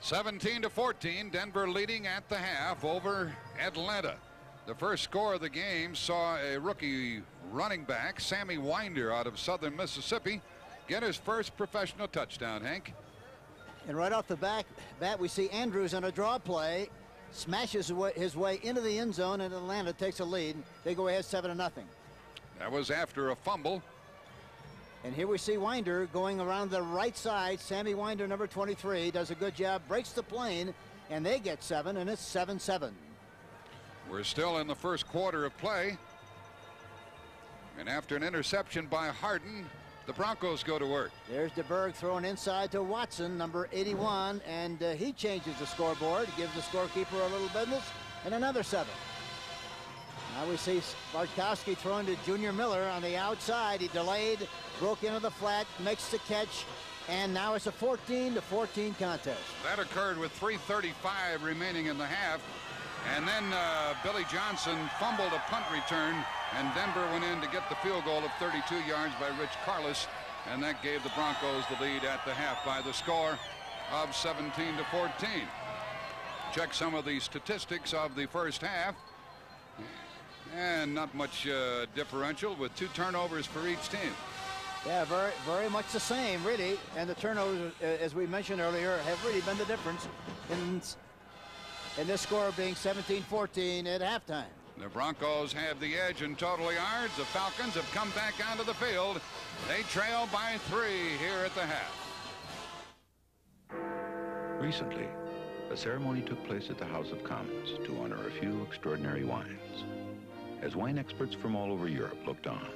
17-14, Denver leading at the half over Atlanta. The first score of the game saw a rookie running back, Sammy Winder, out of Southern Mississippi, get his first professional touchdown, Hank. And right off the bat, we see Andrews on a draw play, smashes his way into the end zone, and Atlanta takes a lead. They go ahead 7-0. That was after a fumble. And here we see Winder going around the right side. Sammy Winder, number 23, does a good job, breaks the plane, and they get 7, and it's 7-7. We're still in the first quarter of play. And after an interception by Harden, the Broncos go to work. There's DeBerg throwing inside to Watson, number 81, and he changes the scoreboard, gives the scorekeeper a little business, and another 7. Now we see Bartkowski throwing to Junior Miller on the outside. He delayed, broke into the flat, makes the catch, and now it's a 14-14 contest. That occurred with 3:35 remaining in the half. And then Billy Johnson fumbled a punt return, and Denver went in to get the field goal of 32 yards by Rich Carlos, and that gave the Broncos the lead at the half by the score of 17-14. Check some of the statistics of the first half. And not much differential, with 2 turnovers for each team. Yeah, very much the same, really. And the turnovers, as we mentioned earlier, have really been the difference in this score being 17-14 at halftime. The Broncos have the edge in total yards. The Falcons have come back onto the field. They trail by 3 here at the half. Recently, a ceremony took place at the House of Commons to honor a few extraordinary wines. As wine experts from all over Europe looked on,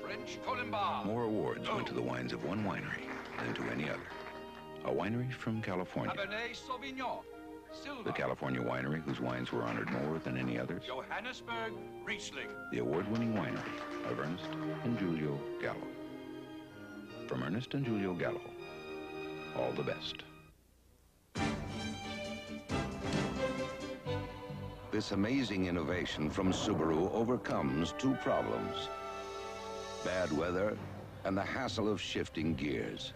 more awards went to the wines of one winery than to any other. A winery from California. The California winery whose wines were honored more than any others. Johannesburg Riesling. The award-winning winery of Ernest and Julio Gallo. From Ernest and Julio Gallo, all the best. This amazing innovation from Subaru overcomes 2 problems: bad weather and the hassle of shifting gears.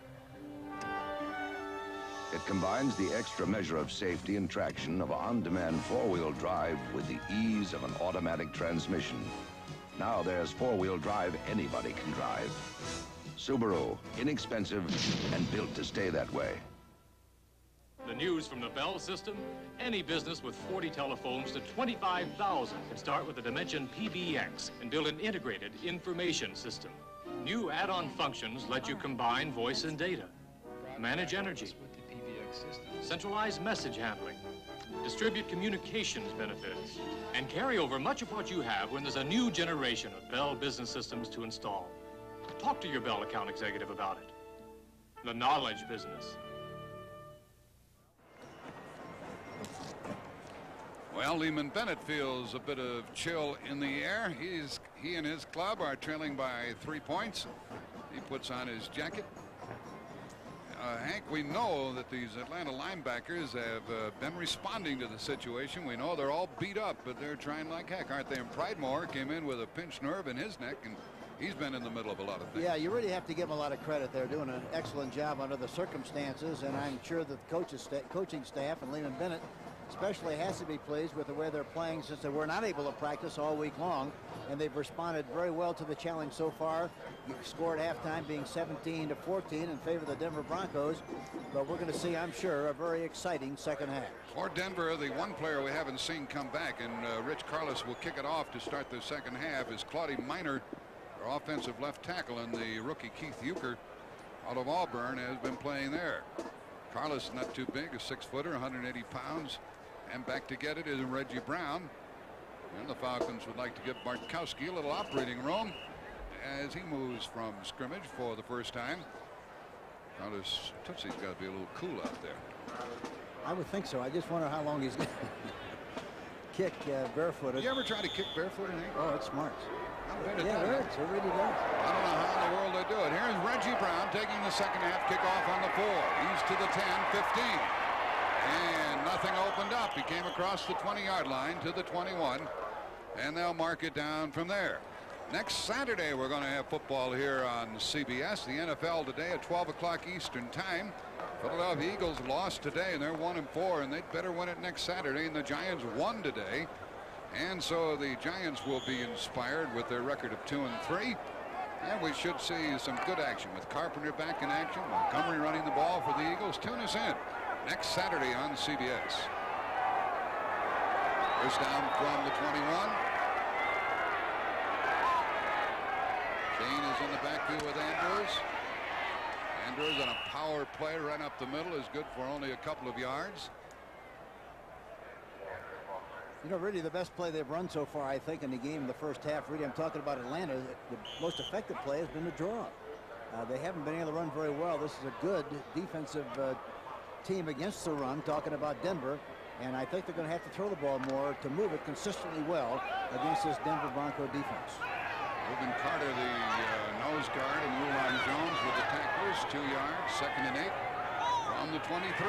It combines the extra measure of safety and traction of on-demand 4-wheel drive with the ease of an automatic transmission. Now there's 4-wheel drive anybody can drive. Subaru, inexpensive and built to stay that way. The news from the Bell system: any business with 40 telephones to 25,000 can start with the Dimension PBX and build an integrated information system. New add-on functions let you combine voice and data, manage energy, centralize message handling, distribute communications benefits, and carry over much of what you have when there's a new generation of Bell business systems to install. Talk to your Bell account executive about it. The knowledge business. Well, Lehman Bennett feels a bit of chill in the air. He and his club are trailing by 3 points. He puts on his jacket. Hank, we know that these Atlanta linebackers have been responding to the situation. We know they're all beat up, but they're trying like heck, aren't they? And Pridemore came in with a pinched nerve in his neck, and he's been in the middle of a lot of things. Yeah, you really have to give them a lot of credit. They're doing an excellent job under the circumstances, and I'm sure that the coaching staff and Lehman Bennett especially has to be pleased with the way they're playing, since they were not able to practice all week long, and they've responded very well to the challenge so far. You scored halftime being 17-14 in favor of the Denver Broncos, but we're going to see, I'm sure, a very exciting second half. For Denver, the one player we haven't seen come back, and Rich Carlos will kick it off to start the second half, is Claudie Minor, their offensive left tackle, and the rookie Keith Euchre out of Auburn has been playing there. Carlos is not too big, a 6-footer, 180 pounds. And back to get it is Reggie Brown. And the Falcons would like to give Bartkowski a little operating room as he moves from scrimmage for the first time. Carlos Tootsie's got to be a little cool out there. I would think so. I just wonder how long he's going to kick barefooted. You ever try to kick barefooted, Hank? Oh, it's smart. Yeah, it hurts. It really does. I don't know how in the world they do it. Here's Reggie Brown taking the second half kickoff on the 4. He's to the 10, 15. And nothing opened up. He came across the 20-yard line to the 21. And they'll mark it down from there. Next Saturday, we're going to have football here on CBS. The NFL today at 12 o'clock Eastern time. Philadelphia Eagles lost today, and they're 1-4, and they'd better win it next Saturday. And the Giants won today, and so the Giants will be inspired with their record of 2-3. And we should see some good action with Carpenter back in action. Montgomery running the ball for the Eagles. Tune us in next Saturday on CBS. First down from the 21. Kane is in the backfield with Andrews. Andrews on a power play right up the middle is good for only a couple of yards. You know, really the best play they've run so far, I think, in the game in the first half. Really, I'm talking about Atlanta. The most effective play has been the draw. They haven't been able to run very well. This is a good defensive team against the run, talking about Denver. And I think they're going to have to throw the ball more to move it consistently well against this Denver Bronco defense. Reuben Carter, the nose guard, and Rulon Jones with the tacklers. 2 yards, 2nd and 8 from the 23.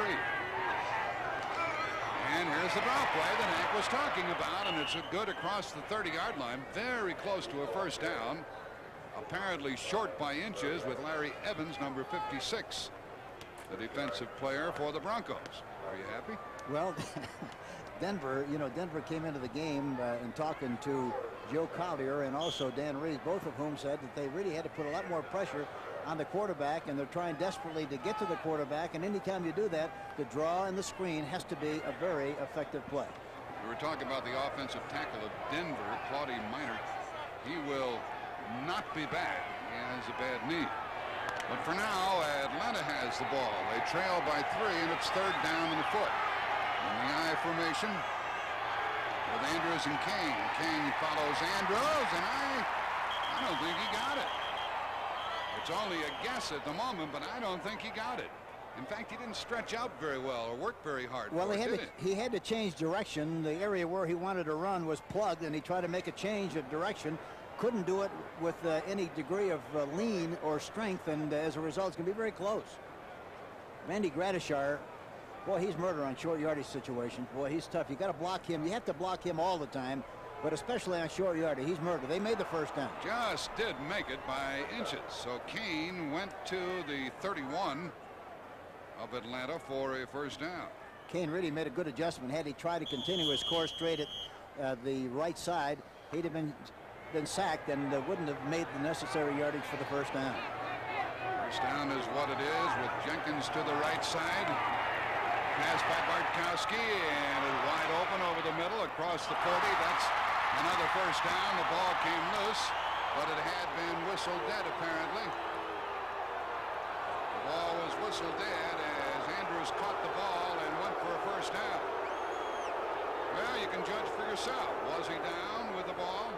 And here's the drop play that Hank was talking about, and it's a good across the 30-yard line. Very close to a first down. Apparently short by inches with Larry Evans, number 56, the defensive player for the Broncos. Are you happy? Well, Denver came into the game and talking to Joe Collier and also Dan Reeves, both of whom said that they really had to put a lot more pressure on the quarterback, and they're trying desperately to get to the quarterback. And anytime you do that, the draw and the screen has to be a very effective play. We were talking about the offensive tackle of Denver, Claude Minor. He will not be back. He has a bad knee. But for now, Atlanta has the ball. They trail by 3, and it's 3rd down in the foot. In the I formation with Andrews and Kane. Kane follows Andrews, and I don't think he got it. It's only a guess at the moment, but I don't think he got it. In fact, he didn't stretch out very well or work very hard. Well, he had to change direction. The area where he wanted to run was plugged, and he tried to make a change of direction. Couldn't do it with any degree of lean or strength, and as a result, it's going to be very close. Randy Gradishar, boy, he's murder on short yardage situations. Boy, he's tough. You got to block him. You have to block him all the time, but especially on short yardage. He's murder. They made the first down. Just did make it by inches. So Kane went to the 31 of Atlanta for a first down. Kane really made a good adjustment. Had he tried to continue his course straight at the right side, he'd have been sacked and wouldn't have made the necessary yardage for the first down. First down is what it is with Jenkins to the right side. Pass by Bartkowski, and it's wide open over the middle across the 40. That's another first down. The ball came loose, but it had been whistled dead apparently. The ball was whistled dead as Andrews caught the ball and went for a first down. Well, you can judge for yourself. Was he down with the ball?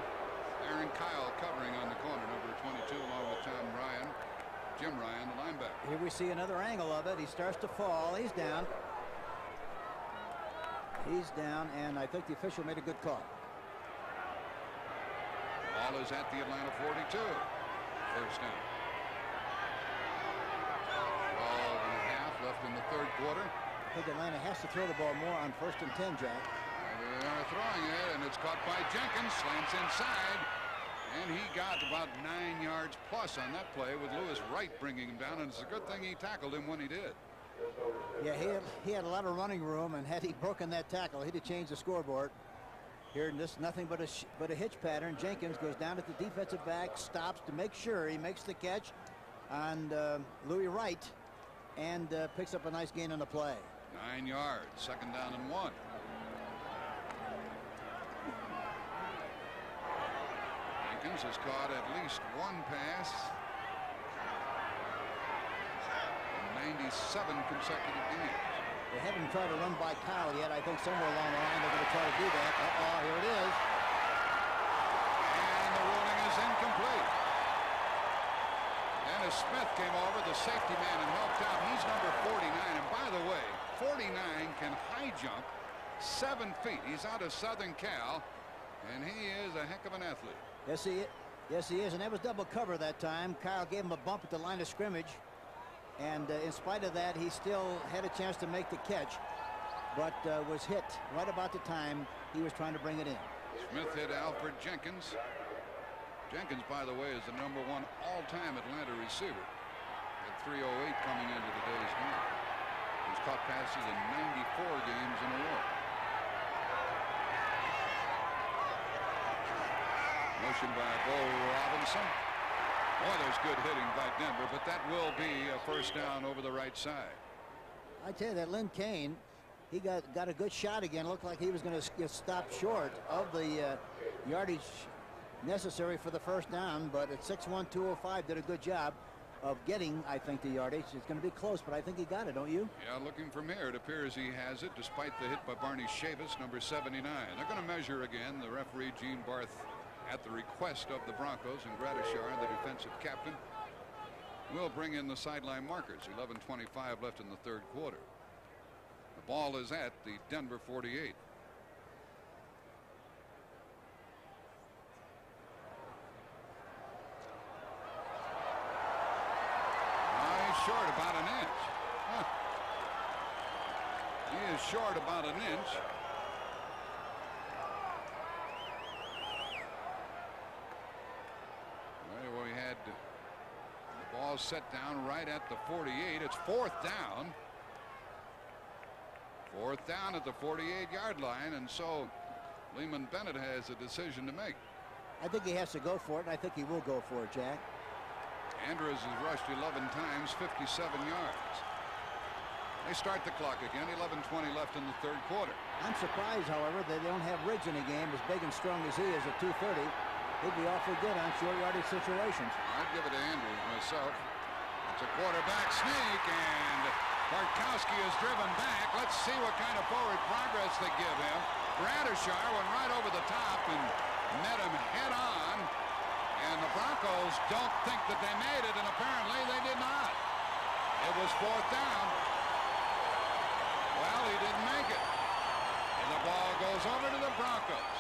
Aaron Kyle covering on the corner, number 22, along with Jim Ryan, the linebacker. Here we see another angle of it. He starts to fall. He's down. He's down, and I think the official made a good call. Ball is at the Atlanta 42. First down. 12.5 left in the 3rd quarter. I think Atlanta has to throw the ball more on 1st and 10, Jack. They are throwing it, and it's caught by Jenkins. Slants inside, and he got about 9 yards plus on that play with Lewis Wright bringing him down, and it's a good thing he tackled him when he did. Yeah, he had a lot of running room, and had he broken that tackle, he'd have changed the scoreboard. Here, this nothing but a hitch pattern. Jenkins goes down at the defensive back, stops to make sure he makes the catch on Louis Wright, and picks up a nice gain on the play. 9 yards, 2nd down and 1. Jenkins has caught at least one pass in 97 consecutive games. They haven't tried to run by Kyle yet. I think somewhere along the line they're going to try to do that. Here it is. And the ruling is incomplete. Dennis Smith came over, the safety man, and helped out. He's number 49. And by the way, 49 can high jump 7 feet. He's out of Southern Cal, and he is a heck of an athlete. Yes, he is. And that was double cover that time. Kyle gave him a bump at the line of scrimmage. And in spite of that, he still had a chance to make the catch, but was hit right about the time he was trying to bring it in. Smith hit Alfred Jenkins. Jenkins, by the way, is the #1 all-time Atlanta receiver at 308 coming into today's game. He's caught passes in 94 games in a row. Motion by Bo Robinson. Boy, there's good hitting by Denver, but that will be a first down over the right side. I tell you that Lynn Kane, he got a good shot again. Looked like he was going to get stopped short of the yardage necessary for the first down, but at 6'1", 205 did a good job of getting, I think, the yardage. It's going to be close, but I think he got it, don't you? Yeah, looking from here, it appears he has it, despite the hit by Barney Chavis, number 79. They're going to measure again. The referee, Gene Barth, at the request of the Broncos, and Gradishar, the defensive captain, will bring in the sideline markers. 11:25 left in the third quarter. The ball is at the Denver 48. He's short about an inch. Huh. He is short about an inch. We had the ball set down right at the 48. It's fourth down. Fourth down at the 48-yard line, and so Lehman Bennett has a decision to make. I think he has to go for it, and I think he will go for it, Jack. Andrews has rushed 11 times, 57 yards. They start the clock again. 11:20 left in the third quarter. I'm surprised, however, that they don't have Riggs in the game, as big and strong as he is at 230. He'd be awfully good on short yardage situations. I'd give it to Andrews myself. It's a quarterback sneak, and Bartkowski is driven back. Let's see what kind of forward progress they give him. Gradishar went right over the top and met him head on. And the Broncos don't think that they made it, and apparently they did not. It was fourth down. Well, he didn't make it. And the ball goes over to the Broncos.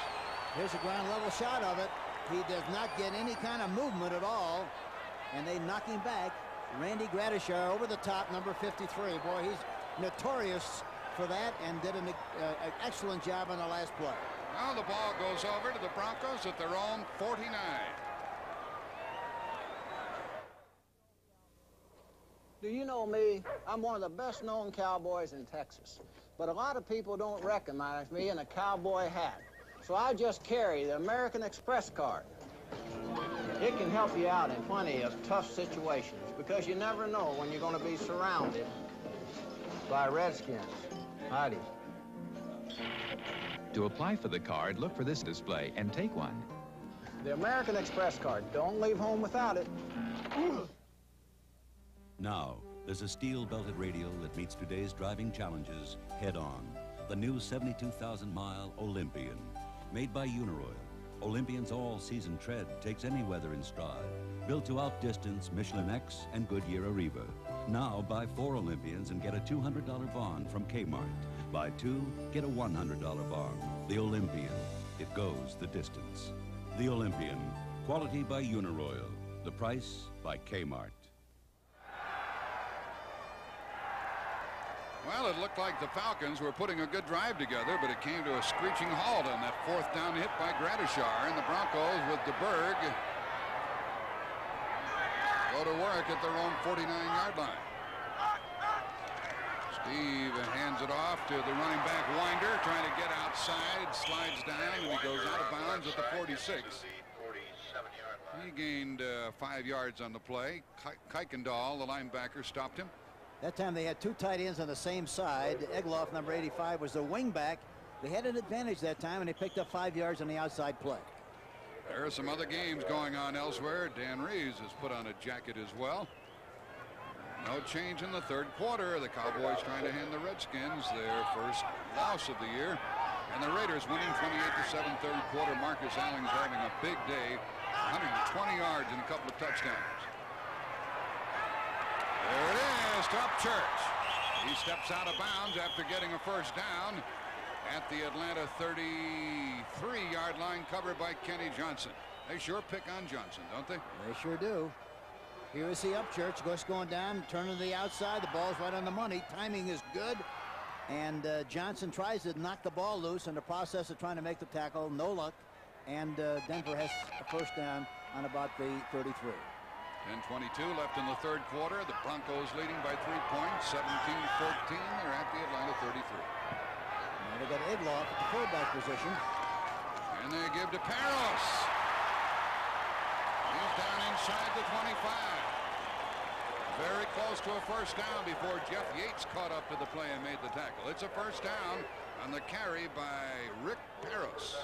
Here's a ground level shot of it. He does not get any kind of movement at all, and they knock him back. Randy Gradishar over the top, number 53. Boy, he's notorious for that, and did an excellent job on the last play. Now the ball goes over to the Broncos at their own 49. Do you know me? I'm one of the best known cowboys in Texas, but a lot of people don't recognize me in a cowboy hat. So I just carry the American Express card. It can help you out in plenty of tough situations, because you never know when you're going to be surrounded by Redskins. Howdy. To apply for the card, look for this display and take one. The American Express card. Don't leave home without it. Now, there's a steel-belted radial that meets today's driving challenges head-on. The new 72,000-mile Olympian. Made by Uniroyal, Olympian's all-season tread takes any weather in stride. Built to outdistance Michelin X and Goodyear Arriva. Now buy 4 Olympians and get a $200 bond from Kmart. Buy 2, get a $100 bond. The Olympian. It goes the distance. The Olympian. Quality by Uniroyal. The price by Kmart. Well, it looked like the Falcons were putting a good drive together, but it came to a screeching halt on that fourth down hit by Gradishar, and the Broncos with DeBerg go to work at their own 49-yard line. Steve hands it off to the running back Winder, trying to get outside, slides down, and he goes out of bounds at the 46. He gained 5 yards on the play. Kuykendall, the linebacker, stopped him. That time they had 2 tight ends on the same side. Egloff, number 85, was the wingback. They had an advantage that time, and they picked up 5 yards on the outside play. There are some other games going on elsewhere. Dan Reeves has put on a jacket as well. No change in the third quarter. The Cowboys trying to hand the Redskins their first loss of the year. And the Raiders winning 28-7 third quarter. Marcus Alling's having a big day. 120 yards and a couple of touchdowns. There it is to Upchurch. He steps out of bounds after getting a first down at the Atlanta 33-yard line, covered by Kenny Johnson. They sure pick on Johnson, don't they? They sure do. Here is the Upchurch, just going down, turning to the outside. The ball's right on the money. Timing is good. And Johnson tries to knock the ball loose in the process of trying to make the tackle. No luck. And Denver has a first down on about the 33. 10:22 left in the third quarter. The Broncos leading by 3 points, 17-14. They're at the Atlanta 33. Now they got Egloff at the fullback position. And they give to Peros. He's down inside the 25. Very close to a first down before Jeff Yates caught up to the play and made the tackle. It's a first down on the carry by Rick Peros.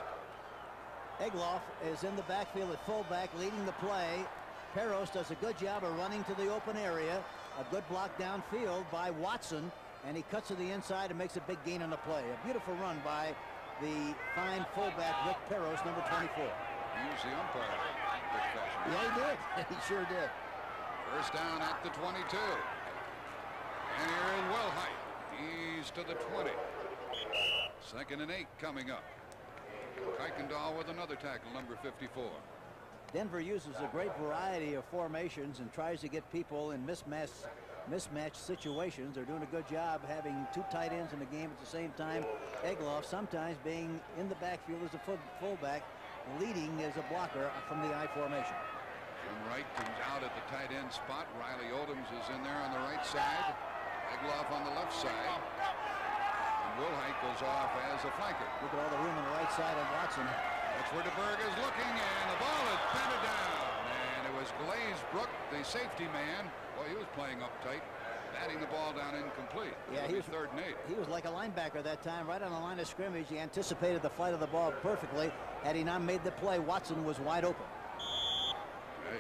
Egloff is in the backfield at fullback leading the play. Peros does a good job of running to the open area. A good block downfield by Watson, and he cuts to the inside and makes a big gain on the play. A beautiful run by the fine fullback Rick Peros, number 24. He used the umpire in big fashion. Yeah, he did. He sure did. First down at the 22. And here is Wilhite. He's to the 20. 2nd and 8 coming up. Kuykendall with another tackle, number 54. Denver uses a great variety of formations and tries to get people in mismatched situations. They're doing a good job having 2 tight ends in the game at the same time. Egloff sometimes being in the backfield as a fullback, leading as a blocker from the I formation. Jim Wright comes out at the tight end spot. Riley Odoms is in there on the right side. Egloff on the left side. And Wilhite goes off as a flanker. Look at all the room on the right side of Watson. That's where DeBerg is looking, and the ball is batted down. And it was Glazebrook, the safety man. Boy, he was playing uptight, batting the ball down incomplete. Yeah, he was 3rd and 8. He was like a linebacker that time, right on the line of scrimmage. He anticipated the flight of the ball perfectly. Had he not made the play, Watson was wide open.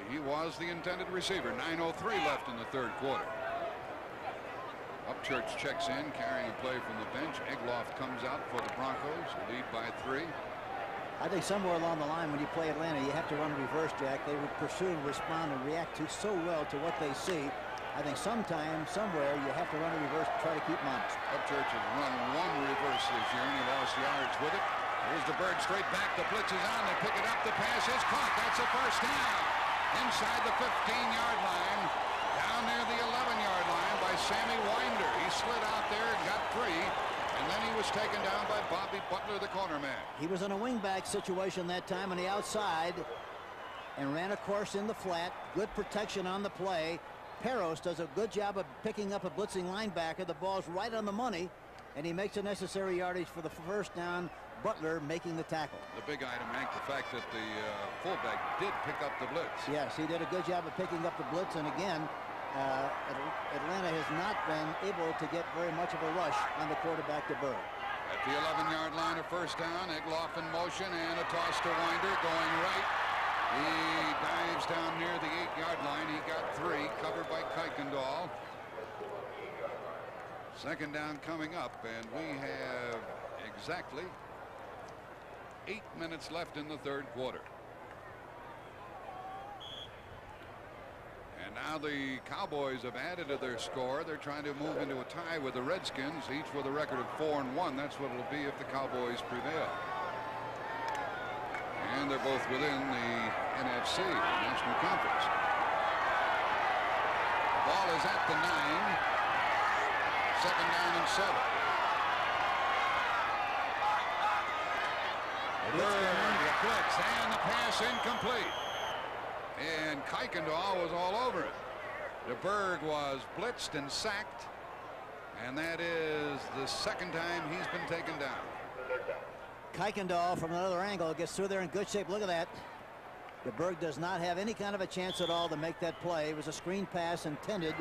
He was the intended receiver. 9:03 left in the third quarter. Upchurch checks in, carrying a play from the bench. Egloff comes out for the Broncos, who lead by 3. I think somewhere along the line when you play Atlanta, you have to run reverse, Jack. They would pursue and respond and react to so well to what they see. I think sometime, somewhere, you have to run a reverse to try to keep them honest. Upchurch has run 1 reverse this year, and he lost yards with it. Here's DeBerg straight back. The blitz is on. They pick it up. The pass is caught. That's a first down. Inside the 15-yard line, down near the 11-yard line by Sammy Winder. He slid out there and got 3. And then he was taken down by Bobby Butler, the corner man. He was in a wingback situation that time on the outside and ran a course in the flat. Good protection on the play. Peros does a good job of picking up a blitzing linebacker. The ball's right on the money, and he makes the necessary yardage for the first down. Butler making the tackle. The big item, Hank, the fact that the fullback did pick up the blitz. Yes, he did a good job of picking up the blitz, and again, Atlanta has not been able to get very much of a rush on the quarterback DeBerg. At the 11-yard line, a first down. Egloff in motion and a toss to Winder going right. He dives down near the 8-yard line. He got 3, covered by Kuykendall. 2nd down coming up, and we have exactly 8 minutes left in the third quarter. And now the Cowboys have added to their score. They're trying to move into a tie with the Redskins, each with a record of 4-1. That's what it'll be if the Cowboys prevail. And they're both within the NFC, the National Conference. The ball is at the 9. 2nd down and 7. The blitz and the pass incomplete. And Kuykendall was all over it. DeBerg was blitzed and sacked, and that is the 2nd time he's been taken down. Kuykendall from another angle gets through there in good shape. Look at that. DeBerg does not have any kind of a chance at all to make that play. It was a screen pass intended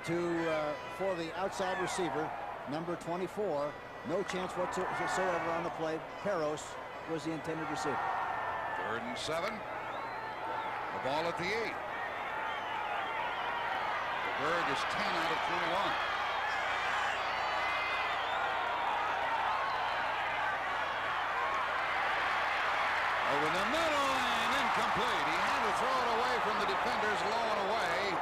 for the outside receiver, number 24. No chance whatsoever on the play. Peros was the intended receiver. 3rd and 7. The ball at the 8. DeBerg is 10 out of 21. Over the middle and incomplete. He had to throw it away from the defenders, low and away.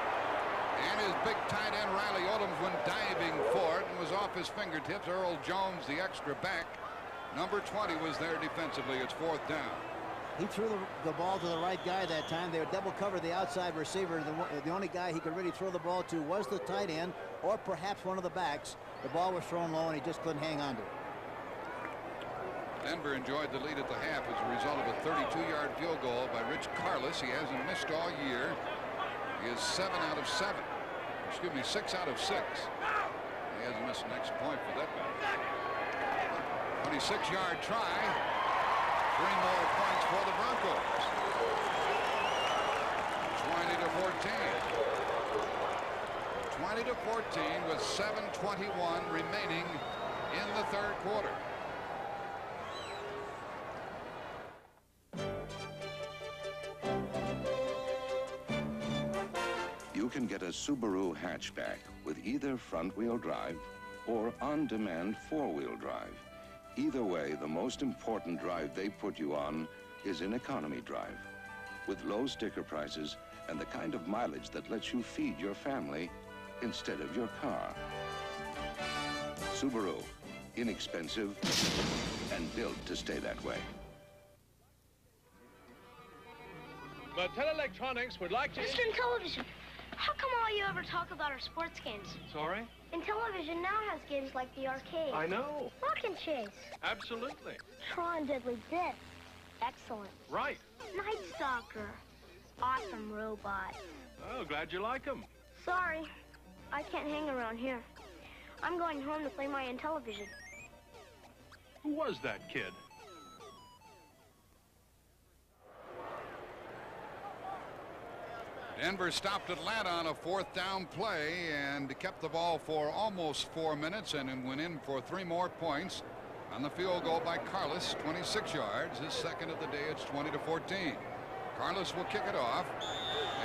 And his big tight end Riley Odoms went diving for it and was off his fingertips. Earl Jones, the extra back, number 20, was there defensively. It's 4th down. He threw the ball to the right guy that time. They would double cover the outside receiver. The only guy he could really throw the ball to was the tight end or perhaps one of the backs. The ball was thrown low and he just couldn't hang on to it. Denver enjoyed the lead at the half as a result of a 32-yard field goal by Rich Carlos. He hasn't missed all year. He is 6 out of 6. He hasn't missed an extra point for that matter. 26-yard try. 3 more points for the Broncos. 20-14 with 7:21 remaining in the third quarter. You can get a Subaru hatchback with either front-wheel drive or on-demand four-wheel drive. Either way, the most important drive they put you on is in economy drive, with low sticker prices and the kind of mileage that lets you feed your family instead of your car. Subaru, inexpensive and built to stay that way. Mattel Electronics would like to... Mr. Television, how come all you ever talk about are sports games? Sorry? Intellivision now has games like the arcade. I know. Rock and Chase. Absolutely. Tron Deadly Death. Excellent. Right. Night Stalker. Awesome robot. Oh, glad you like them. Sorry, I can't hang around here. I'm going home to play my Intellivision. Who was that kid? Denver stopped Atlanta on a 4th down play and kept the ball for almost 4 minutes and then went in for 3 more points on the field goal by Carlos, 26 yards. His second of the day. It's 20-14. Carlos will kick it off,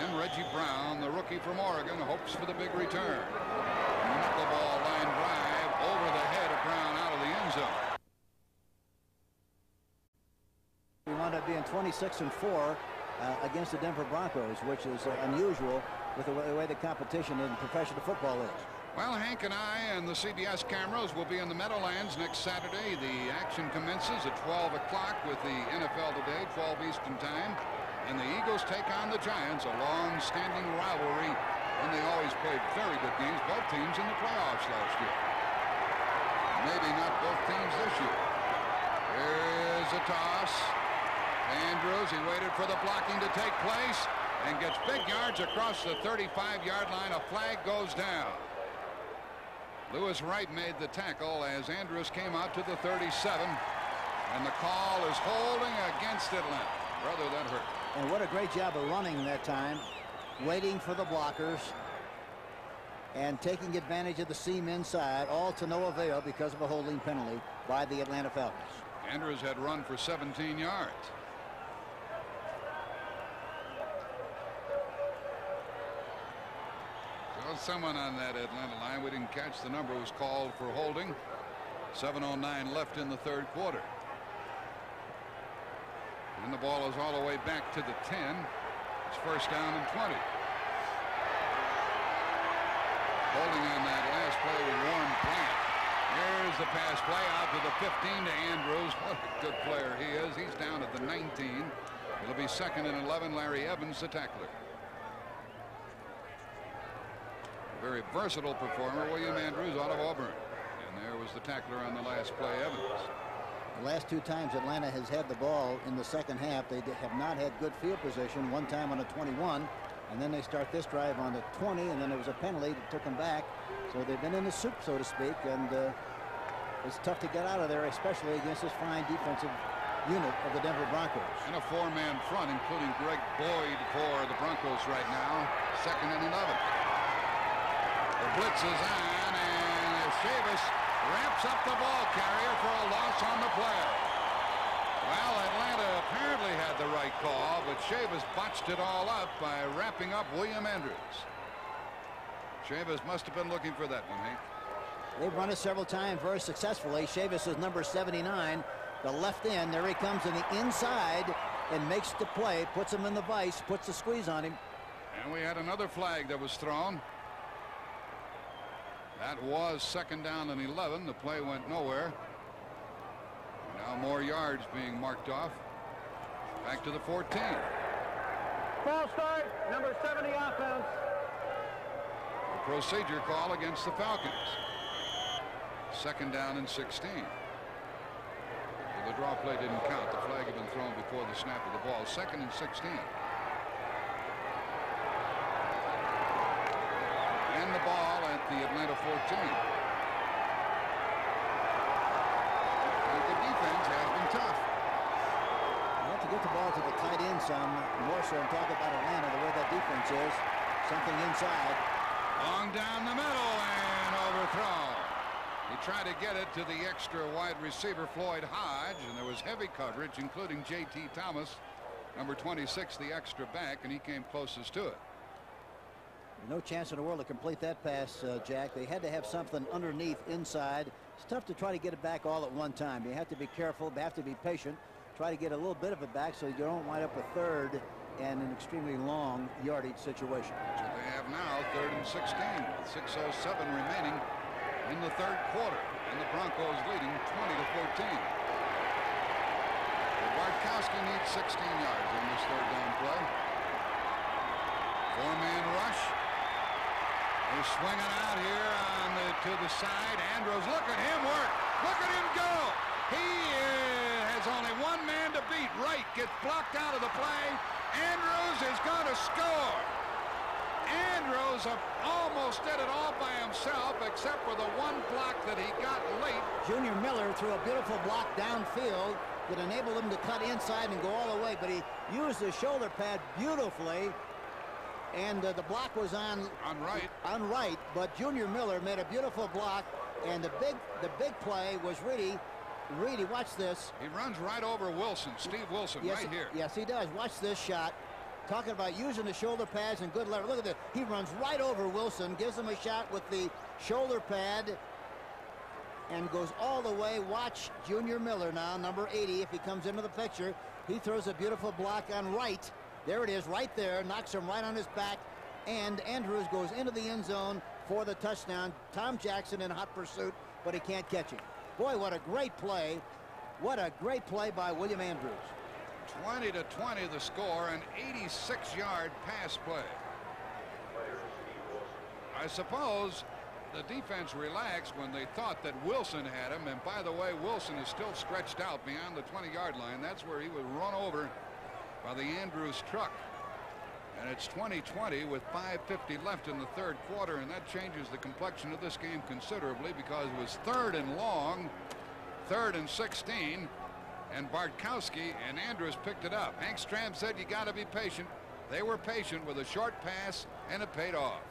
and Reggie Brown, the rookie from Oregon, hopes for the big return. Knuckleball line drive over the head of Brown out of the end zone. We wound up being 26-4 against the Denver Broncos, which is unusual with the way the competition in professional football is. Well, Hank and I and the CBS cameras will be in the Meadowlands next Saturday. The action commences at 12 o'clock with the NFL Today, 12 Eastern Time. And the Eagles take on the Giants, a long-standing rivalry, and they always played very good games, both teams in the playoffs last year. Maybe not both teams this year. Here's a toss. Andrews, he waited for the blocking to take place and gets big yards across the 35-yard line. A flag goes down. Lewis Wright made the tackle as Andrews came out to the 37, and the call is holding against Atlanta. Brother, that hurt. And what a great job of running that time, waiting for the blockers and taking advantage of the seam inside, all to no avail because of a holding penalty by the Atlanta Falcons. Andrews had run for 17 yards. So someone on that Atlanta line, we didn't catch the number, was called for holding. 7:09 left in the third quarter. And the ball is all the way back to the 10. It's first down and 20. Holding on that last play with Warren Bryant. Here's the pass play out to the 15 to Andrews. What a good player he is. He's down at the 19. It'll be 2nd and 11. Larry Evans, the tackler. Very versatile performer, William Andrews out of Auburn. And there was the tackler on the last play, Evans. The last 2 times Atlanta has had the ball in the second half, they have not had good field position. One time on a 21, and then they start this drive on the 20, and then there was a penalty that took them back. So they've been in the soup, so to speak, and it's tough to get out of there, especially against this fine defensive unit of the Denver Broncos. And a 4-man front, including Greg Boyd for the Broncos right now. 2nd and 11. The blitz is on, and Chavis wraps up the ball carrier for a loss on the play. Well, Atlanta apparently had the right call, but Chavis botched it all up by wrapping up William Andrews. Chavis must have been looking for that one, Hank. They've run it several times very successfully. Chavis is number 79, the left end. There he comes in the inside and makes the play, puts him in the vice, puts the squeeze on him. And we had another flag that was thrown. That was 2nd down and 11. The play went nowhere. Now more yards being marked off. Back to the 14. False start, number 70 offense. A procedure call against the Falcons. 2nd down and 16. So the draw play didn't count. The flag had been thrown before the snap of the ball. 2nd and 16. And the ball at the Atlanta 14. And the defense has been tough. You have to get the ball to the tight end some more so and talk about Atlanta, the way that defense is. Something inside. Long down the middle and overthrown. He tried to get it to the extra wide receiver Floyd Hodge, and there was heavy coverage, including J.T. Thomas, number 26, the extra back, and he came closest to it. No chance in the world to complete that pass, Jack. They had to have something underneath inside. It's tough to try to get it back all at one time. You have to be careful. You have to be patient. Try to get a little bit of it back so you don't wind up with 3rd and an extremely long yardage situation. So they have now 3rd and 16 with 6:07 remaining in the 3rd quarter, and the Broncos leading 20-14. Bartkowski needs 16 yards on this 3rd down play. 4-man rush. They're swinging out here on to the side. Andrews, look at him work. Look at him go. He has only one man to beat. Wright gets blocked out of the play. Andrews is going to score. Andrews almost did it all by himself, except for the one block that he got late. Junior Miller threw a beautiful block downfield that enabled him to cut inside and go all the way, but he used his shoulder pad beautifully, and the block was on Wright, but Junior Miller made a beautiful block, and the big play was really, watch this. He runs right over Wilson, Steve Wilson, yes, right here. Yes, he does. Watch this shot. Talking about using the shoulder pads and good leverage. Look at this. He runs right over Wilson, gives him a shot with the shoulder pad, and goes all the way. Watch Junior Miller now, number 80, if he comes into the picture. He throws a beautiful block on Wright. There it is, right there. Knocks him right on his back, and Andrews goes into the end zone for the touchdown. Tom Jackson in hot pursuit, but he can't catch him. Boy, what a great play. What a great play by William Andrews. 20-20 the score, an 86-yard pass play. I suppose the defense relaxed when they thought that Wilson had him, and by the way, Wilson is still stretched out beyond the 20-yard line. That's where he was run over by the Andrews truck. And it's 20-20 with 5:50 left in the 3rd quarter, and that changes the complexion of this game considerably, because it was 3rd and long, 3rd and 16, and Bartkowski and Andrews picked it up. Hank Stram said you got to be patient. They were patient with a short pass, and it paid off.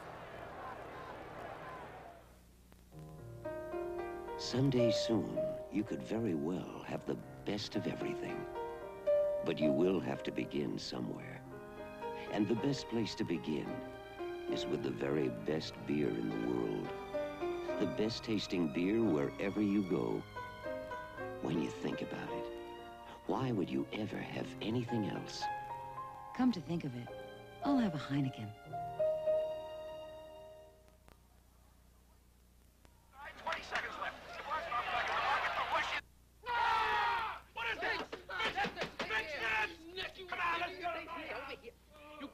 Someday soon, you could very well have the best of everything. But you will have to begin somewhere. And the best place to begin is with the very best beer in the world. The best tasting beer wherever you go. When you think about it, why would you ever have anything else? Come to think of it, I'll have a Heineken.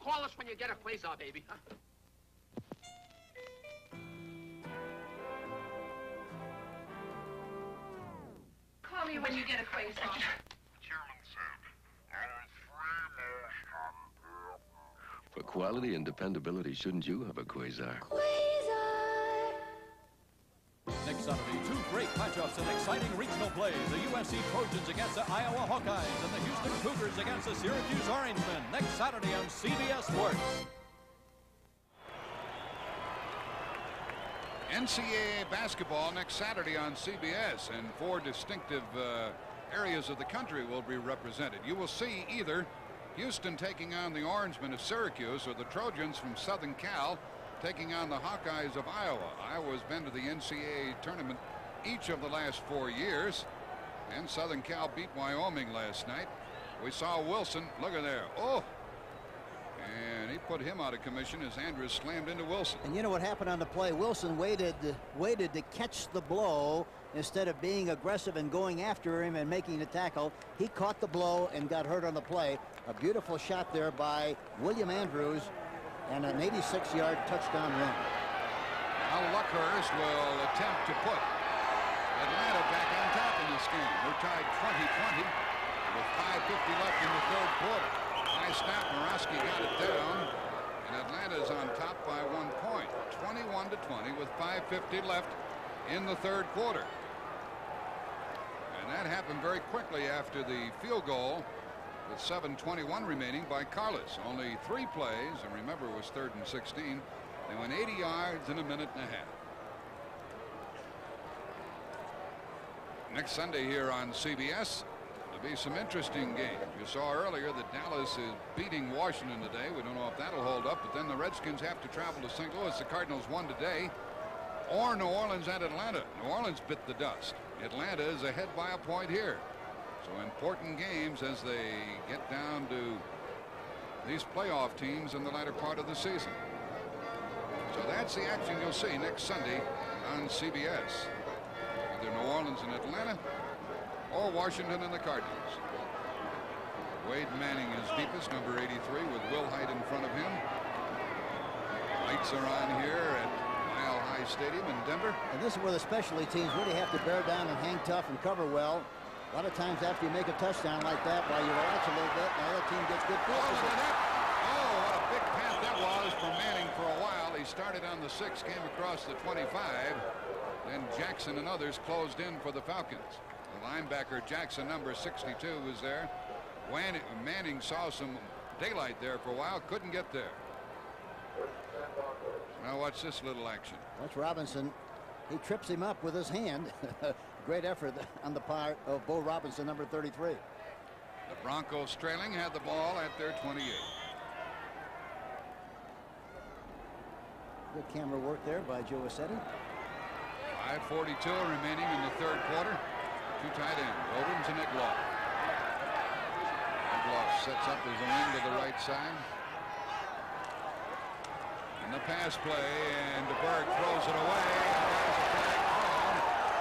Call us when you get a Quasar, baby. Huh? Call me when you get a Quasar. For quality and dependability, shouldn't you have a Quasar? Next Saturday, 2 great matchups in exciting regional play. The USC Trojans against the Iowa Hawkeyes and the Houston Cougars against the Syracuse Orangemen. Next Saturday on CBS Sports. NCAA basketball next Saturday on CBS, and 4 distinctive areas of the country will be represented. You will see either Houston taking on the Orangemen of Syracuse, or the Trojans from Southern Cal taking on the Hawkeyes of Iowa. Iowa's been to the NCAA tournament each of the last 4 years, and Southern Cal beat Wyoming last night. We saw Wilson, look at there, oh, and he put him out of commission as Andrews slammed into Wilson. And you know what happened on the play? Wilson waited to catch the blow instead of being aggressive and going after him and making the tackle. He caught the blow and got hurt on the play. A beautiful shot there by William Andrews, and an 86-yard touchdown run. Now Luckhurst will attempt to put Atlanta back on top in this game. They're tied 20-20 with 5:50 left in the third quarter. High snap, Morosky got it down, and Atlanta's on top by 1 point, 21-20 with 5:50 left in the third quarter. And that happened very quickly after the field goal with 7:21 remaining by Carlos. Only 3 plays, and remember it was 3rd and 16. They went 80 yards in a minute and a half. Next Sunday here on CBS, there'll be some interesting games. You saw earlier that Dallas is beating Washington today. We don't know if that'll hold up, but then the Redskins have to travel to St. Louis. The Cardinals won today. Or New Orleans at Atlanta. New Orleans bit the dust. Atlanta is ahead by a point here. So important games as they get down to these playoff teams in the latter part of the season. So that's the action you'll see next Sunday on CBS. Either New Orleans and Atlanta or Washington and the Cardinals. Wade Manning is deepest, number 83, with Will Height in front of him. Lights are on here at Mile High Stadium in Denver. And this is where the specialty teams really have to bear down and hang tough and cover well. A lot of times after you make a touchdown like that, while you relax a little bit, the other team gets good field position. Oh, what a big pass that was for Manning for a while. He started on the 6, came across the 25. Then Jackson and others closed in for the Falcons. The linebacker Jackson, number 62, was there. Manning saw some daylight there for a while, couldn't get there. Now watch this little action. Watch Robinson. He trips him up with his hand. Great effort on the part of Bo Robinson, number 33. The Broncos trailing, had the ball at their 28. Good camera work there by Joe Assetti. 5:42 remaining in the third quarter. 2 tight ends, Odums and Egloff. Egloff sets up his wing to the right side. And the pass play, and DeBerg throws it away. And there's a flag thrown.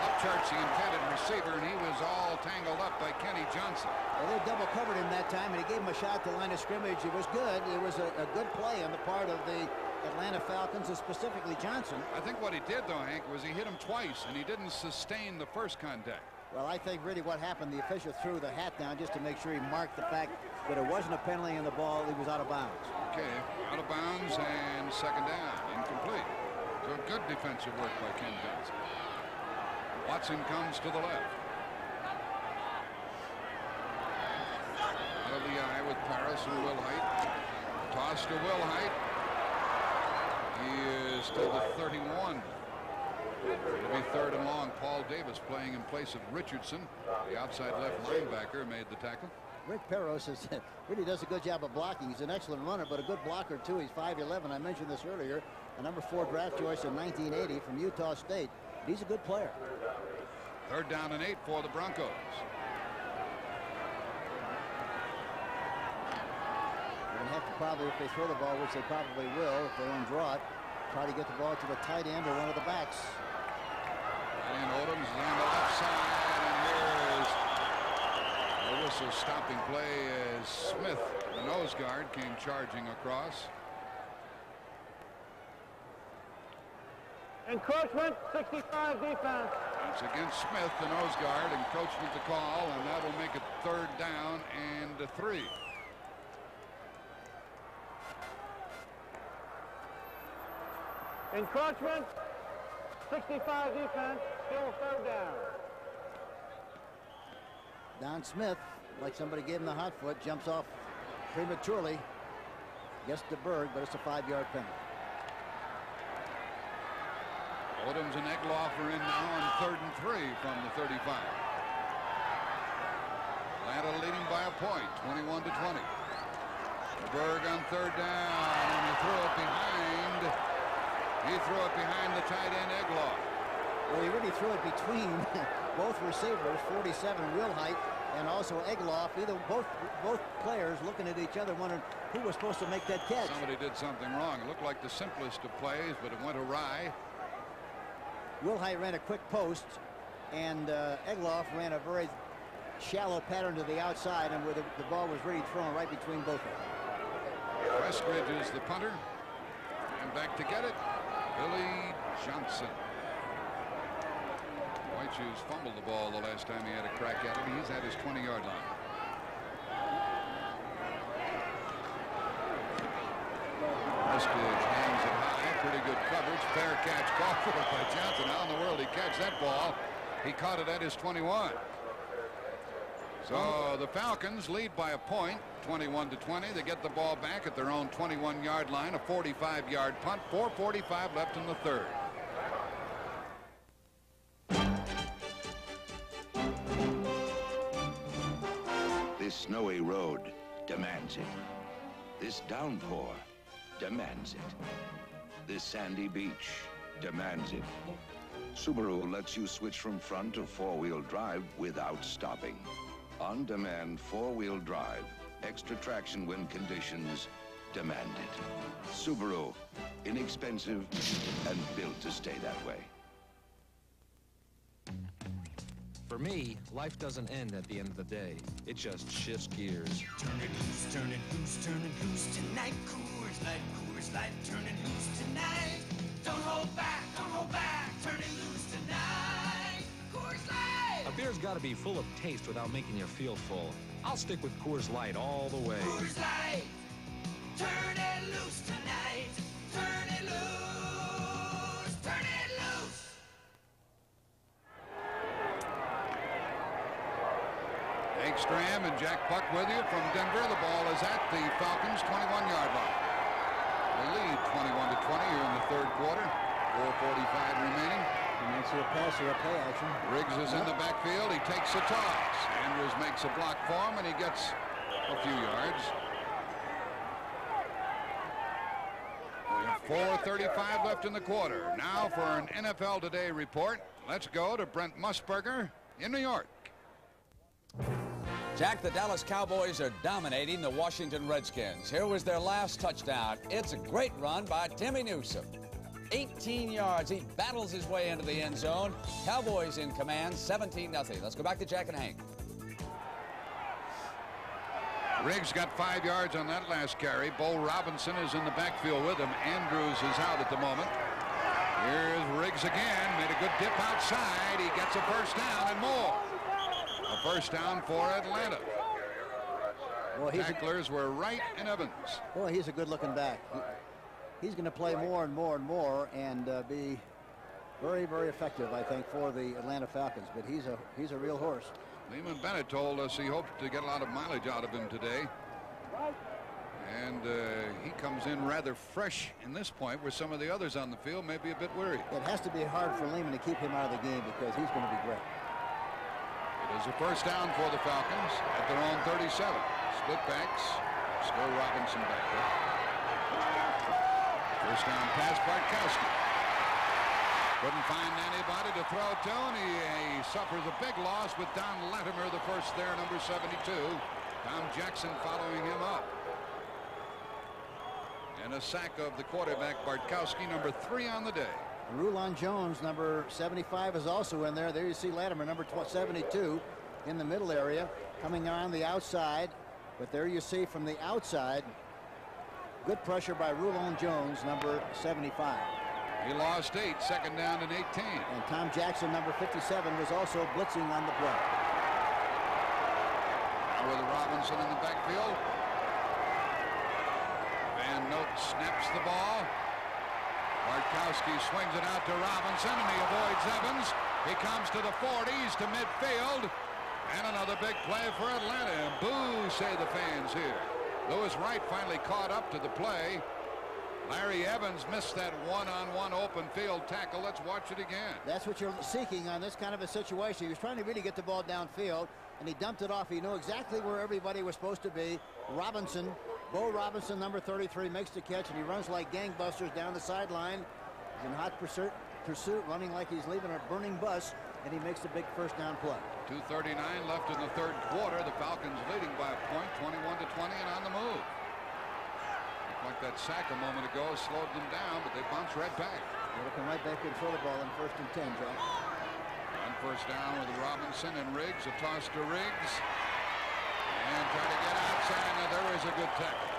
Upcharts the intended receiver, and he was all tangled up by Kenny Johnson. Well, they double covered him that time, and he gave him a shot to the line of scrimmage. It was good. It was a good play on the part of the Atlanta Falcons, and specifically Johnson. I think what he did, though, Hank, was he hit him twice, and he didn't sustain the first contact. Well, I think really what happened, the official threw the hat down just to make sure he marked the fact that it wasn't a penalty in the ball. He was out of bounds. Okay, out of bounds and second down, incomplete. So good defensive work by Ken Johnson. Watson comes to the left. Out of the eye with Paris and Will Height. Toss to Will Height. He is to the 31. It'll be 3rd and long. Paul Davis playing in place of Richardson. The outside left linebacker made the tackle. Rick Peros really does a good job of blocking. He's an excellent runner, but a good blocker, too. He's 5'11". I mentioned this earlier. A number 4 draft choice in 1980 from Utah State. He's a good player. 3rd down and 8 for the Broncos. They're going to have to probably, if they throw the ball, which they probably will, if they don't draw it, try to get the ball to the tight end or one of the backs. And Odums is on the left side, and here's a whistle stopping play as Smith, the nose guard, came charging across. Encroachment, 65 defense. It's against Smith, the nose guard. Encroachment to call, and that'll make it 3rd down and 3. Encroachment, 65 defense, still 3rd down. Don Smith, like somebody gave him the hot foot, jumps off prematurely. Gets DeBerg, but it's a 5-yard penalty. Odums and Egloff are in now on 3rd and 3 from the 35. Atlanta leading by a point, 21-20. DeBerg on 3rd down, and he threw it behind. He threw it behind the tight end Egloff. Well, he really threw it between both receivers, 47 Will Height and also Egloff. Both players looking at each other, wondering who was supposed to make that catch. Somebody did something wrong. It looked like the simplest of plays, but it went awry. Will Height ran a quick post, and Egloff ran a very shallow pattern to the outside, and where the ball was really thrown right between both of them. Westridge is the punter, and back to get it, Billy Johnson. Boy, who's fumbled the ball the last time he had a crack at it. He's at his 20-yard line. Eskridge hangs it high. Pretty good coverage. Fair catch called for by Johnson. How in the world he catch that ball? He caught it at his 21. So the Falcons lead by a point, 21-20. They get the ball back at their own 21-yard line. A 45-yard punt. 4:45 left in the third. This snowy road demands it. This downpour demands it. This sandy beach demands it. Subaru lets you switch from front to four-wheel drive without stopping. On-demand four-wheel drive. Extra traction when conditions demand it. Subaru. Inexpensive and built to stay that way. For me, life doesn't end at the end of the day. It just shifts gears. Turn it loose, turn it loose, turn it loose tonight. Coors Light, turn it loose tonight. Don't hold back, turn it loose tonight. Coors Light! A beer's got to be full of taste without making you feel full. I'll stick with Coors Light all the way. Coors Light, turn it loose tonight. Turn it loose, turn it loose. Ekstrom and Jack Buck with you from Denver. The ball is at the Falcons' 21-yard line. The lead 21-20 here in the third quarter. 4:45 remaining. And that's a pass or a play action. Riggs is in the backfield. He takes a toss. Andrews makes a block for him, and he gets a few yards. We have 4:35 left in the quarter. Now for an NFL Today report. Let's go to Brent Musburger in New York. Jack, the Dallas Cowboys are dominating the Washington Redskins. Here was their last touchdown. It's a great run by Timmy Newsome. 18 yards. He battles his way into the end zone. Cowboys in command, 17-0. Let's go back to Jack and Hank. Riggs got 5 yards on that last carry. Bo Robinson is in the backfield with him. Andrews is out at the moment. Here's Riggs again. Made a good dip outside. He gets a first down and more. A first down for Atlanta. Well, Tacklers were Wright and Evans. Boy, he's a good-looking back. He's going to play more and more and more and be very, very effective, I think, for the Atlanta Falcons. But he's a real horse. Lehman Bennett told us he hoped to get a lot of mileage out of him today. And he comes in rather fresh in this point, where some of the others on the field may be a bit weary. It has to be hard for Lehman to keep him out of the game because he's going to be great. It is a first down for the Falcons at their own 37. Split backs. Still Robinson back there. First down pass, Bartkowski. Couldn't find anybody to throw to, and he suffers a big loss with Don Latimer, the first there, number 72. Tom Jackson following him up. And a sack of the quarterback, Bartkowski, number 3 on the day. Rulon Jones, number 75, is also in there. There you see Latimer, number 72, in the middle area, coming on the outside. But there you see from the outside, good pressure by Rulon Jones, number 75. He lost 8, second down and 18. And Tom Jackson, number 57, was also blitzing on the play. Now with Robinson in the backfield. Van Note snaps the ball. Bartkowski swings it out to Robinson, and he avoids Evans. He comes to the 40s to midfield. And another big play for Atlanta. And boo, say the fans here. Lewis Wright finally caught up to the play. Larry Evans missed that one-on-one open field tackle. Let's watch it again. That's what you're seeking on this kind of a situation. He was trying to really get the ball downfield, and he dumped it off. He knew exactly where everybody was supposed to be. Robinson, Bo Robinson, number 33, makes the catch, and he runs like gangbusters down the sideline. He's in hot pursuit, running like he's leaving a burning bus, and he makes the big first down play. 2:39 left in the third quarter. The Falcons leading by a point, 21-20, and on the move. Like that sack a moment ago slowed them down, but they bounced right back. They're looking right back in for the ball in 1st and 10, Jack. On first down with Robinson and Riggs. A toss to Riggs. And try to get outside. Now there is a good tackle.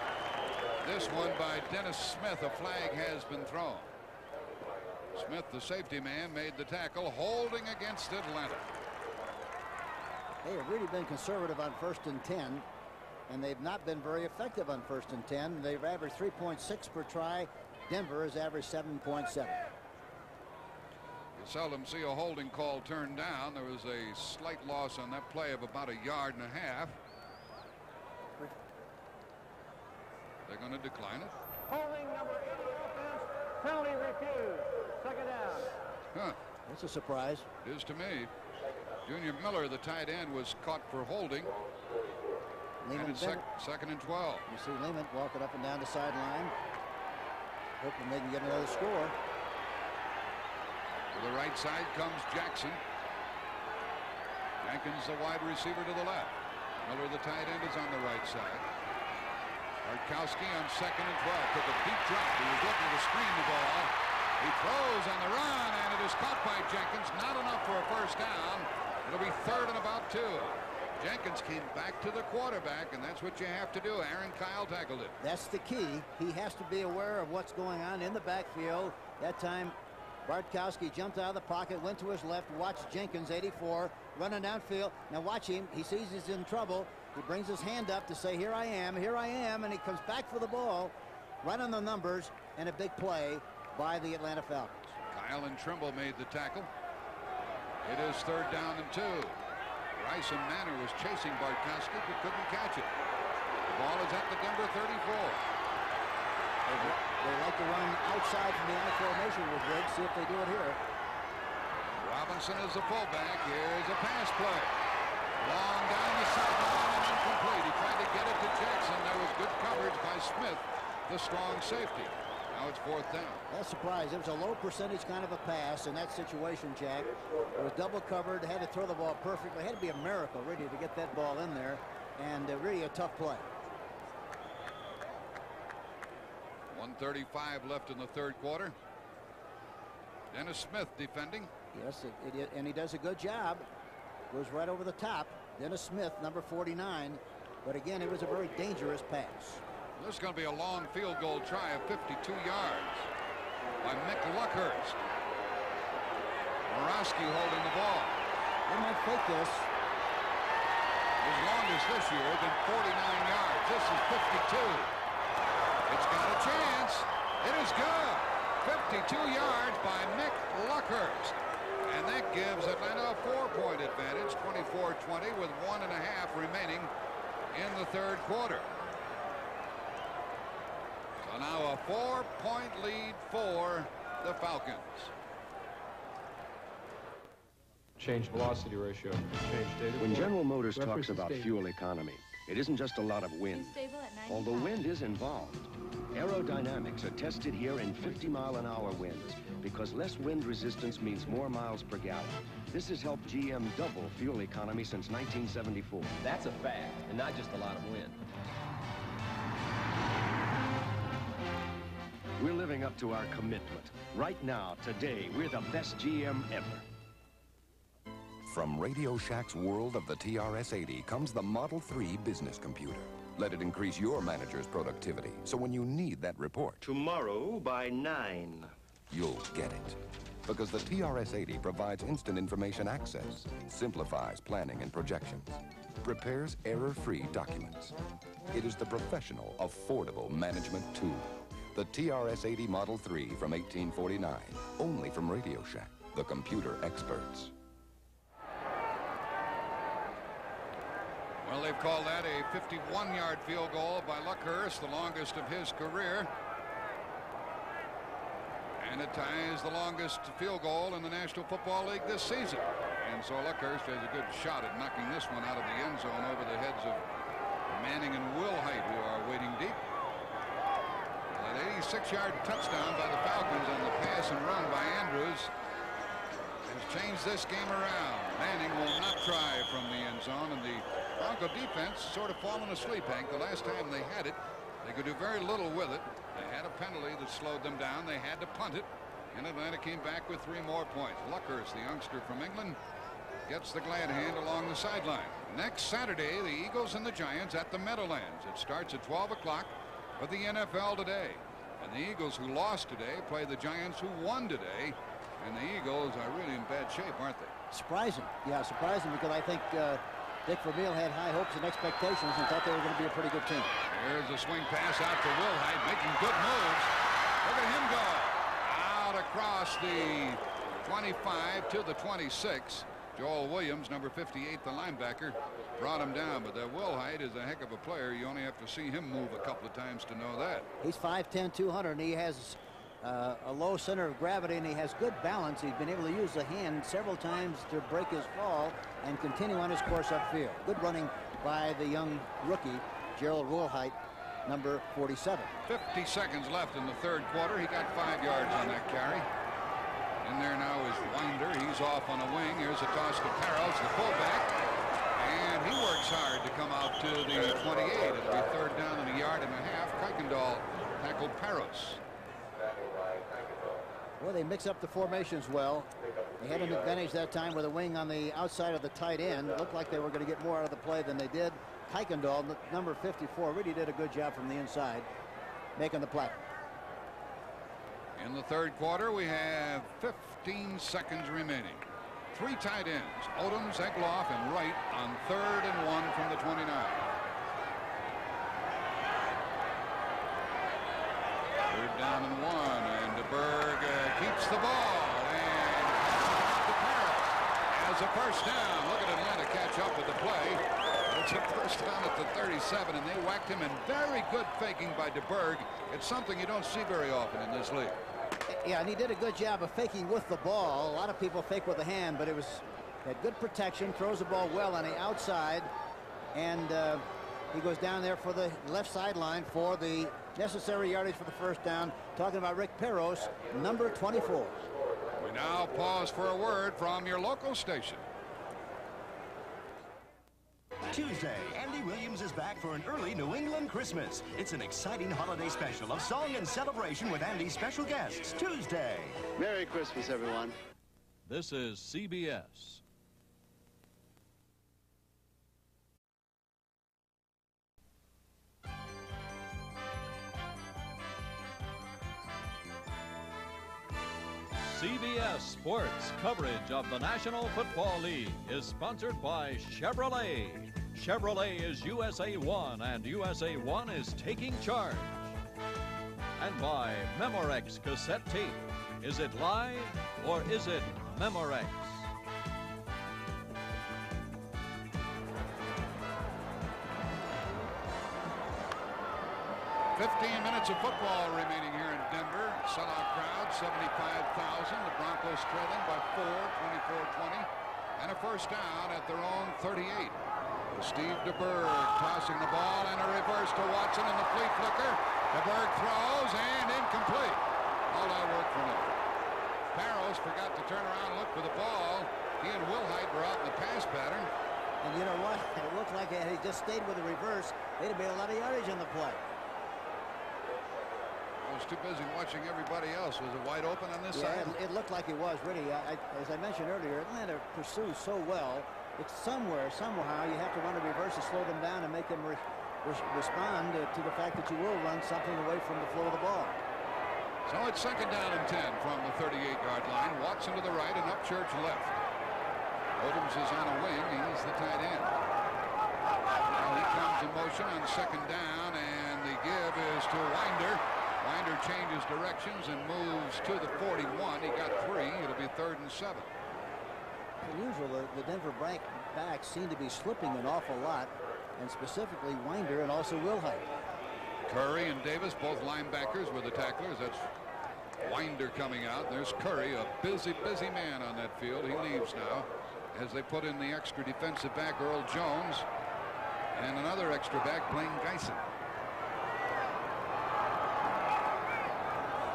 This one by Dennis Smith. A flag has been thrown. Smith, the safety man, made the tackle, holding against Atlanta. They have really been conservative on 1st and 10, and they've not been very effective on 1st and 10. They've averaged 3.6 per try. Denver has averaged 7.7. You seldom see a holding call turned down. There was a slight loss on that play of about 1.5 yards. They're going to decline it. Holding number 8 offense. Penalty refused. Second down. Huh. That's a surprise. It is to me. Junior Miller, the tight end, was caught for holding. And it's second and 12. You see Lehman walking up and down the sideline, hoping they can get another score. To the right side comes Jackson. Jenkins, the wide receiver, to the left. Miller, the tight end, is on the right side. Bartkowski on second and 12. Took a deep drop. He was looking to screen the ball. He throws on the run, and it is caught by Jenkins. Not enough for a first down. It'll be third and about 2. Jenkins came back to the quarterback, and that's what you have to do. Aaron Kyle tackled it. That's the key. He has to be aware of what's going on in the backfield. That time, Bartkowski jumped out of the pocket, went to his left, watched Jenkins, 84, running downfield. Now watch him. He sees he's in trouble. He brings his hand up to say, here I am, and he comes back for the ball, right on the numbers, and a big play by the Atlanta Falcons. Kyle and Trimble made the tackle. It is third down and 2. Rice and Manor was chasing Bartkowski but couldn't catch it. The ball is at the Denver 34. They like to run outside from the I formation with Riggs. See if they do it here. Robinson is the fullback. Here's a pass play. Long down the sideline and incomplete. He tried to get it to Jackson. There was good coverage by Smith, the strong safety. Now it's fourth down. That's a surprise. It was a low percentage kind of a pass in that situation, Jack. It was double covered. Had to throw the ball perfectly. It had to be a miracle, really, to get that ball in there. And really a tough play. 1:35 left in the third quarter. Dennis Smith defending. Yes, and he does a good job. Goes right over the top. Dennis Smith, number 49. But again, it was a very dangerous pass. This is going to be a long field goal try of 52 yards by Mick Luckhurst. Morosky holding the ball. They might fake this. His longest this year than 49 yards. This is 52. It's got a chance. It is good. 52 yards by Mick Luckhurst. And that gives Atlanta a 4-point advantage, 24-20, with 1.5 remaining in the third quarter. So now a 4-point lead for the Falcons. Change velocity ratio. Change data. When General Motors talks about fuel economy, it isn't just a lot of wind. Although wind is involved, aerodynamics are tested here in 50-mile-an-hour winds because less wind resistance means more miles per gallon. This has helped GM double fuel economy since 1974. That's a fact, and not just a lot of wind. We're living up to our commitment. Right now, today, we're the best GM ever. From Radio Shack's world of the TRS-80 comes the Model 3 business computer. Let it increase your manager's productivity, so when you need that report... Tomorrow by 9. You'll get it. Because the TRS-80 provides instant information access, simplifies planning and projections, prepares error-free documents. It is the professional, affordable management tool. The TRS-80 Model 3 from 1849, only from Radio Shack, the computer experts. Well, they've called that a 51-yard field goal by Luckhurst, the longest of his career. And it ties the longest field goal in the National Football League this season. And so Luckhurst has a good shot at knocking this one out of the end zone over the heads of Manning and Wilhite, who are waiting deep. An 86-yard touchdown by the Falcons on the pass and run by Andrews has changed this game around. Manning will not try from the end zone, and the Bronco defense sort of fallen asleep, Hank. The last time they had it, they could do very little with it. They had a penalty that slowed them down. They had to punt it, and Atlanta came back with 3 more points. Luckhurst, the youngster from England, gets the glad hand along the sideline. Next Saturday, the Eagles and the Giants at the Meadowlands. It starts at 12 o'clock for the NFL Today. And the Eagles, who lost today, play the Giants, who won today. And the Eagles are really in bad shape, aren't they? Surprising. Yeah, surprising, because I think Dick Vermeil had high hopes and expectations and thought they were going to be a pretty good team. Here's a swing pass out to Wilhite, making good moves. Look at him go. Out across the 25 to the 26. Joel Williams, number 58, the linebacker, brought him down. But that Wilhite is a heck of a player. You only have to see him move a couple of times to know that. He's 5'10", 200, and he has a low center of gravity, and he has good balance. He's been able to use the hand several times to break his fall and continue on his course upfield. Good running by the young rookie, Gerald Wilhite, number 47. 50 seconds left in the third quarter. He got 5 yards on that carry. In there now is Winder. He's off on a wing. Here's a toss to Parrots, the fullback. And he works hard to come out to the 28. It'll be third down and a yard and a half. Kuykendall tackled Parrots. Well, they mix up the formations well. They had an advantage that time with a wing on the outside of the tight end. It looked like they were going to get more out of the play than they did. Kuykendall, number 54, really did a good job from the inside, making the play. In the third quarter, we have 15 seconds remaining. 3 tight ends, Odoms, Egloff, and Wright on 3rd and 1 from the 29. Third down and 1, and DeBerg keeps the ball and passes to Parrott as a first down. Look at Atlanta catch up with the play. It's a first down at the 37, and they whacked him, and very good faking by DeBerg. It's something you don't see very often in this league. Yeah, and he did a good job of faking with the ball. A lot of people fake with the hand, but had good protection, throws the ball well on the outside, and he goes down there for the left sideline for the necessary yardage for the first down. Talking about Rick Parros, number 24. We now pause for a word from your local station. Tuesday, Andy Williams is back for an early New England Christmas. It's an exciting holiday special of song and celebration with Andy's special guests. Tuesday. Merry Christmas, everyone. This is CBS. CBS Sports coverage of the National Football League is sponsored by Chevrolet. Chevrolet is USA 1, and USA 1 is taking charge. And by Memorex cassette tape. Is it live or is it Memorex? 15 minutes of football remaining here in Denver. Sellout crowd, 75,000. The Broncos trailing by 4, 24-20. And a first down at their own 38. Steve DeBerg tossing the ball, and a reverse to Watson in the flea flicker. DeBerg throws and incomplete. All that work for nothing. Parros forgot to turn around and look for the ball. He and Wilhite were out in the pass pattern. And you know what? It looked like had he just stayed with the reverse, they'd have made a lot of yardage on the play. I was too busy watching everybody else. Was it wide open on this side? It looked like it was, really. As I mentioned earlier, Atlanta pursues so well. It's somewhere, somehow, you have to run a reverse to slow them down and make them respond to the fact that you will run something away from the flow of the ball. So it's second down and 10 from the 38-yard line. Watson to the right and Upchurch left. Odoms is on a wing. He's the tight end. Now he comes in motion on second down, and the give is to Winder. Winder changes directions and moves to the 41. He got 3. It'll be 3rd and 7. As usual, the Denver backs seem to be slipping an awful lot, and specifically Winder and also Wilhite. Curry and Davis, both linebackers, were the tacklers. That's Winder coming out. There's Curry, a busy man on that field. He leaves now as they put in the extra defensive back, Earl Jones, and another extra back, Blaine Geisen.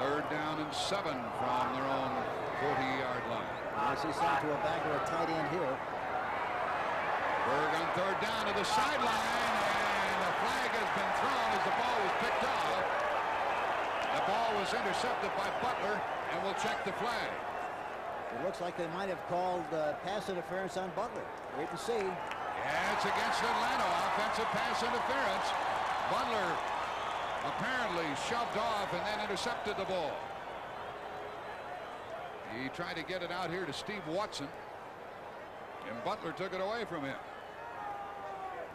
3rd down and 7 from their own 40-yard line. I see sent to a back or a tight end here. Berg on 3rd down to the sideline, and a flag has been thrown as the ball was picked off. The ball was intercepted by Butler, and we'll check the flag. It looks like they might have called pass interference on Butler. Wait and see. Yeah, it's against Atlanta. Offensive pass interference. Butler apparently shoved off and then intercepted the ball. He tried to get it out here to Steve Watson, and Butler took it away from him.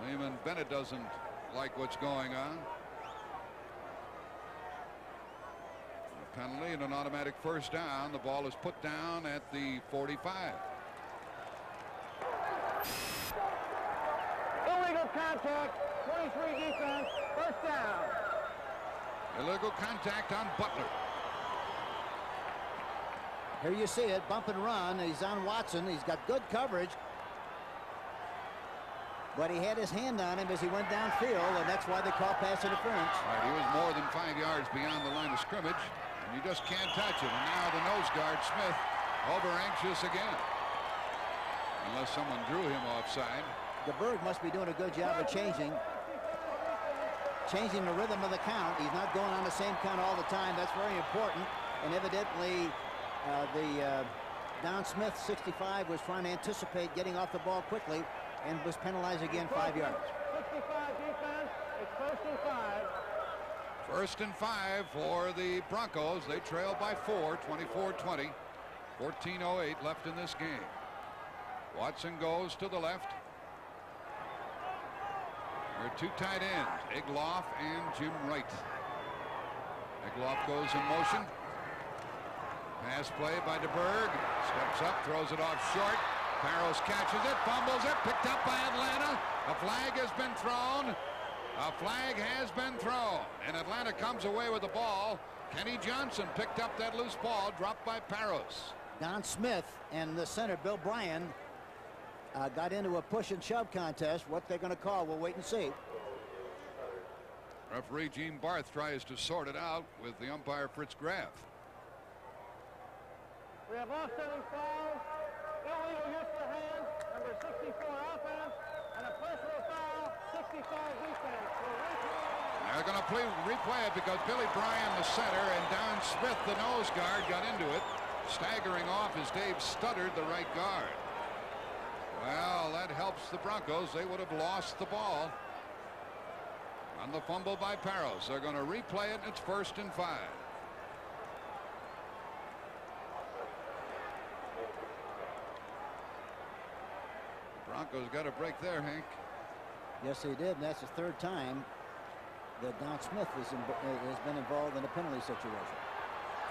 Lehman Bennett doesn't like what's going on. A penalty and an automatic first down. The ball is put down at the 45. Illegal contact, 23 defense, first down. Illegal contact on Butler. Here you see it, bump and run. He's on Watson. He's got good coverage. But he had his hand on him as he went downfield, and that's why they call pass interference. Right, he was more than 5 yards beyond the line of scrimmage, and you just can't touch it. And now the nose guard, Smith, over anxious again. Unless someone drew him offside. DeBerg must be doing a good job of changing the rhythm of the count. He's not going on the same count all the time. That's very important. And evidently, Don Smith, 65, was trying to anticipate getting off the ball quickly and was penalized again 5 yards. 65 defense, it's first and 5. First and 5 for the Broncos. They trail by 4, 24-20. 14:08 left in this game. Watson goes to the left. There are two tight ends, Egloff and Jim Wright. Egloff goes in motion. Pass play by DeBerg. Steps up, throws it off short. Parros catches it, fumbles it, picked up by Atlanta. A flag has been thrown. A flag has been thrown. And Atlanta comes away with the ball. Kenny Johnson picked up that loose ball, dropped by Parros. Don Smith and the center, Bill Bryan, got into a push and shove contest. What they're going to call, we'll wait and see. Referee Gene Barth tries to sort it out with the umpire Fritz Graf. We have offsetting foul, illegal use of the hand, number 64 offense, and a personal foul, 65 defense. They're going to replay it because Billy Bryan, the center, and Don Smith, the nose guard, got into it. Staggering off as Dave stuttered the right guard. Well, that helps the Broncos. They would have lost the ball on the fumble by Parros. They're going to replay it, and it's first and 5. Broncos got a break there, Hank. Yes, they did, and that's the third time that Don Smith has been involved in a penalty situation.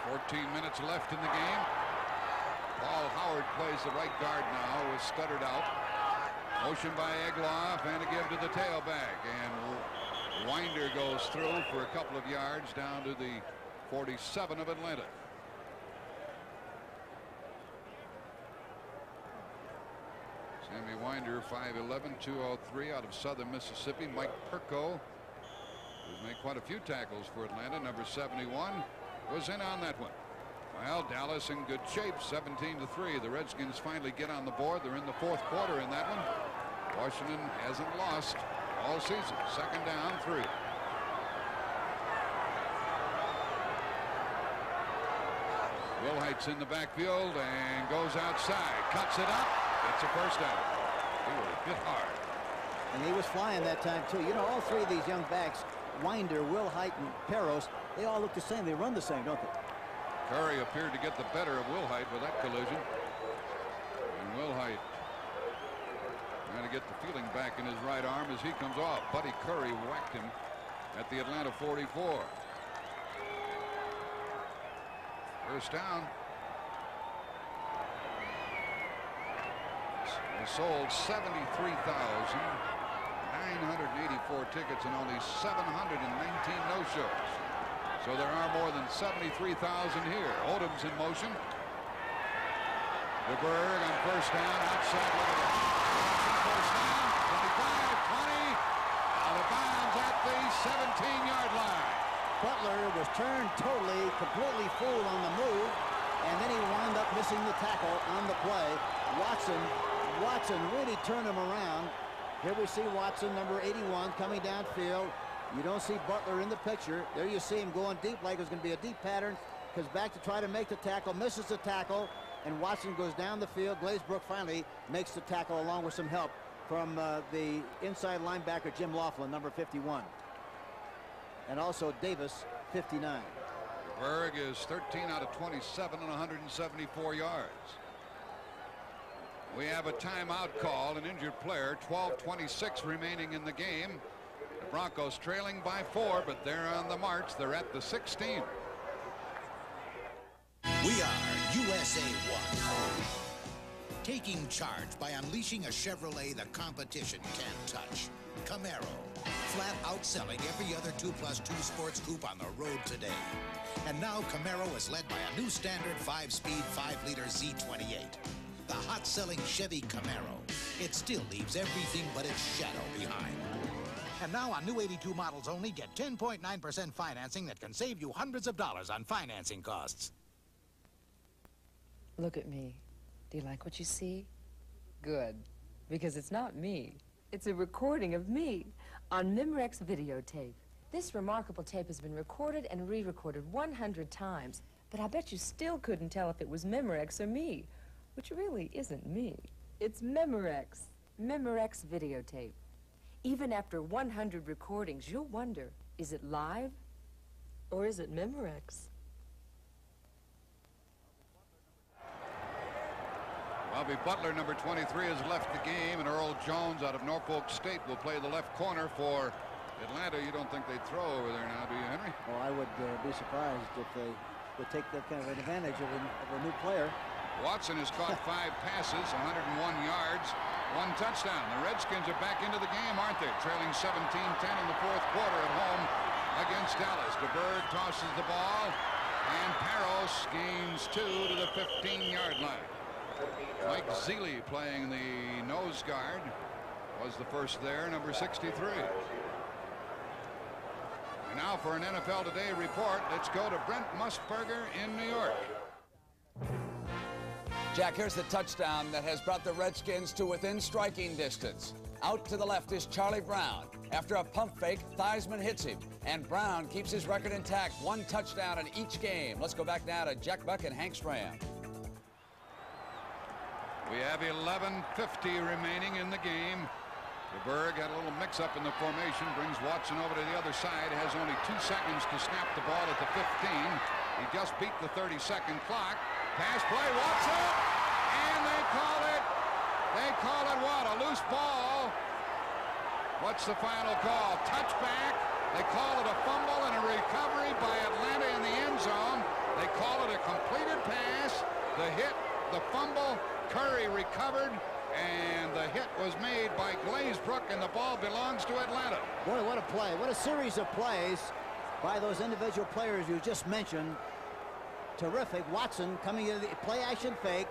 14 minutes left in the game. Paul Howard plays the right guard now with stuttered out. Motion by Egloff and a give to the tailback. And Winder goes through for a couple of yards down to the 47 of Atlanta. Sammy Winder, 5'11", 203 out of Southern Mississippi. Mike Perko, who's made quite a few tackles for Atlanta, number 71, was in on that one. Well, Dallas in good shape, 17-3. The Redskins finally get on the board. They're in the fourth quarter in that one. Washington hasn't lost all season. Second down, 3. Wilhite's in the backfield and goes outside. Cuts it up. It's a first down. He would have hit hard. And he was flying that time, too. You know, all three of these young backs, Winder, Wilhite, and Parros, they all look the same. They run the same, don't they? Curry appeared to get the better of Wilhite with that collision. And Wilhite trying to get the feeling back in his right arm as he comes off. Buddy Curry whacked him at the Atlanta 44. First down. They sold 73,984 tickets and only 719 no-shows. So there are more than 73,000 here. Odom's in motion. DeBerg on first down outside. First down, 25, 20, out of bounds at the 17-yard line. Butler was turned completely fooled on the move, and then he wound up missing the tackle on the play. Watson really turned him around. Here we see Watson, number 81, coming downfield. You don't see Butler in the picture. There you see him going deep like it's going to be a deep pattern. Comes back to try to make the tackle, misses the tackle, and Watson goes down the field. Glazebrook finally makes the tackle along with some help from the inside linebacker, Jim Laughlin, number 51. and also Davis, 59. Berg is 13 out of 27 and 174 yards. We have a timeout call, an injured player, 12:26 remaining in the game. The Broncos trailing by 4, but they're on the march. They're at the 16. We are USA 1. Taking charge by unleashing a Chevrolet the competition can't touch. Camaro. Flat outselling every other 2+2 sports coupe on the road today. And now Camaro is led by a new standard 5-speed 5-liter Z28. The hot-selling Chevy Camaro. It still leaves everything but its shadow behind. And now on new 82 models only, get 10.9% financing that can save you hundreds of dollars on financing costs. Look at me. Do you like what you see? Good. Because it's not me. It's a recording of me on Memorex videotape. This remarkable tape has been recorded and re-recorded 100 times, but I bet you still couldn't tell if it was Memorex or me, which really isn't me. It's Memorex. Memorex videotape. Even after 100 recordings, you'll wonder, is it live or is it Memorex? Bobby Butler, number 23, has left the game, and Earl Jones out of Norfolk State will play the left corner for Atlanta. You don't think they'd throw over there now, do you, Henry? Well, I would be surprised if they would take that kind of an advantage of a new player. Watson has caught 5 passes, 101 yards, 1 touchdown. The Redskins are back into the game, aren't they? Trailing 17-10 in the 4th quarter at home against Dallas. DeBerg tosses the ball, and Parros gains 2 to the 15-yard line. Mike Zealy playing the nose guard was the first there, number 63. And now for an NFL Today report, let's go to Brent Musburger in New York. Jack, here's the touchdown that has brought the Redskins to within striking distance. Out to the left is Charlie Brown. After a pump fake, Theismann hits him, and Brown keeps his record intact. 1 touchdown in each game. Let's go back now to Jack Buck and Hank Stram. We have 11:50 remaining in the game. DeBerg had a little mix-up in the formation, brings Watson over to the other side, has only 2 seconds to snap the ball at the 15. He just beat the 30-second clock. Pass play, Watson, and they call it what? A loose ball. What's the final call? Touchback. They call it a fumble and a recovery by Atlanta in the end zone. They call it a completed pass. The hit, the fumble, Curry recovered, and the hit was made by Glazebrook, and the ball belongs to Atlanta. Boy, what a play. What a series of plays by those individual players you just mentioned. Terrific. Watson coming in the play action fake.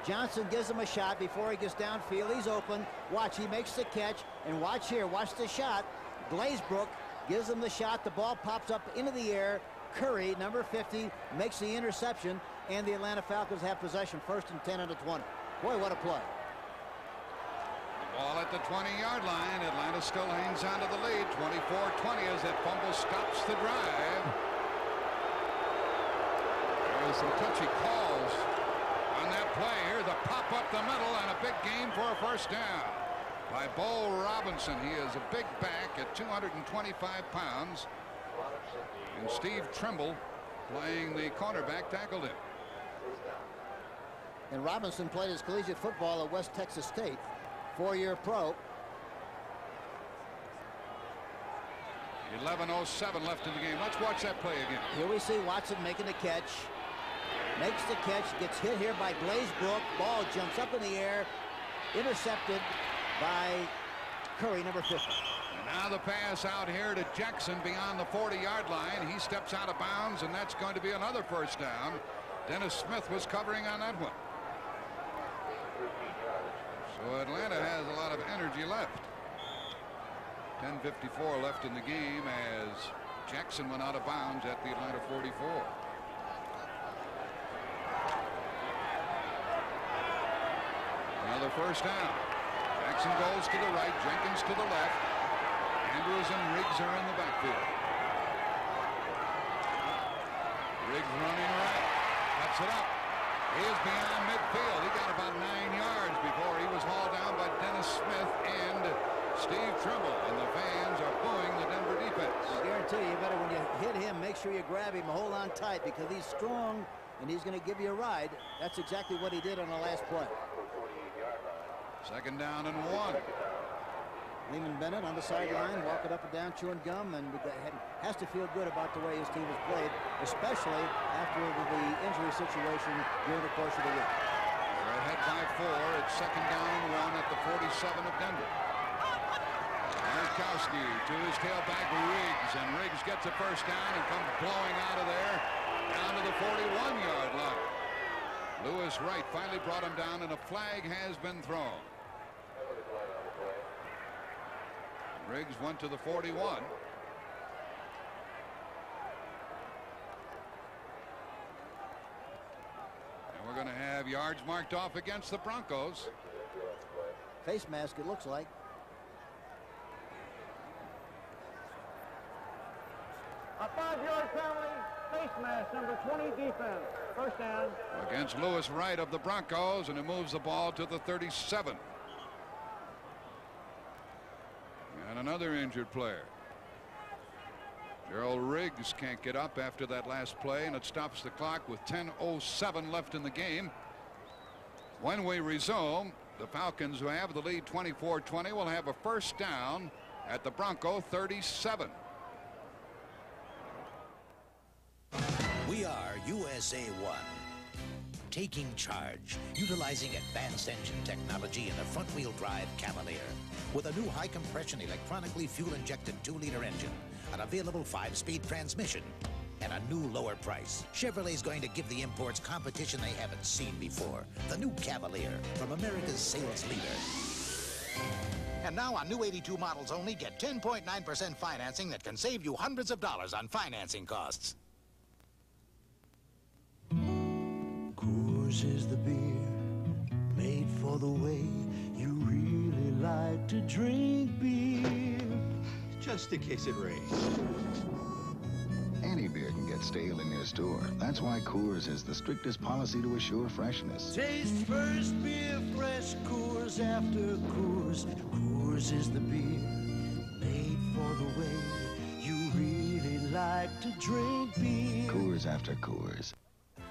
Johnson gives him a shot before he gets downfield. He's open. Watch, he makes the catch, and watch here. Watch the shot. Glazebrook gives him the shot. The ball pops up into the air. Curry, number 50, makes the interception, and the Atlanta Falcons have possession, 1st and 10 out of 20. Boy, what a play. The ball at the 20-yard line. Atlanta still hangs on to the lead. 24-20 as that fumble stops the drive. There's some touchy calls on that play here. The pop up the middle and a big gain for a 1st down by Bo Robinson. He is a big back at 225 pounds. And Steve Trimble, playing the cornerback, tackled him. And Robinson played his collegiate football at West Texas State, 4-year pro. 11:07 left in the game. Let's watch that play again. Here we see Watson making the catch. Makes the catch, gets hit here by Glazebrook. Ball jumps up in the air, intercepted by Curry, number 50. And now the pass out here to Jackson beyond the 40-yard line. He steps out of bounds, and that's going to be another 1st down. Dennis Smith was covering on that one. So Atlanta has a lot of energy left. 10:54 left in the game as Jackson went out of bounds at the Atlanta 44. Another 1st down. Jackson goes to the right, Jenkins to the left. Andrews and Riggs are in the backfield. Riggs running right, cuts it up. He is beyond midfield. He got about 9 yards before he was hauled down by Dennis Smith and Steve Trimble, and the fans are booing the Denver defense. I guarantee you better when you hit him, make sure you grab him and hold on tight because he's strong and he's going to give you a ride. That's exactly what he did on the last play. Second down and 1. Lehman Bennett on the sideline, walking up and down, chewing gum, and has to feel good about the way his team has played, especially after the injury situation during the course of the week. They're ahead by 4. It's second down and 1 at the 47 of Denver. Markowski to his tailback Riggs, and Riggs gets a first down and comes blowing out of there down to the 41-yard line. Lewis Wright finally brought him down, and a flag has been thrown. Riggs went to the 41. And we're going to have yards marked off against the Broncos. Face mask, it looks like. A 5-yard penalty, face mask, number 20 defense. First down. Against Lewis Wright of the Broncos, and he moves the ball to the 37. And another injured player. Gerald Riggs can't get up after that last play, and it stops the clock with 10:07 left in the game. When we resume, the Falcons, who have the lead 24-20, will have a first down at the Bronco 37. We are USA 1. Taking charge, utilizing advanced engine technology in the front-wheel drive Cavalier. With a new high-compression electronically fuel-injected 2-liter engine, an available 5-speed transmission, and a new lower price, Chevrolet's going to give the imports competition they haven't seen before. The new Cavalier from America's sales leader. And now on new 82 models only, get 10.9% financing that can save you hundreds of dollars on financing costs. Coors is the beer made for the way you really like to drink beer. Just in case it rains. Any beer can get stale in your store. That's why Coors has the strictest policy to assure freshness. Taste first beer fresh, Coors after Coors. Coors is the beer made for the way you really like to drink beer. Coors after Coors.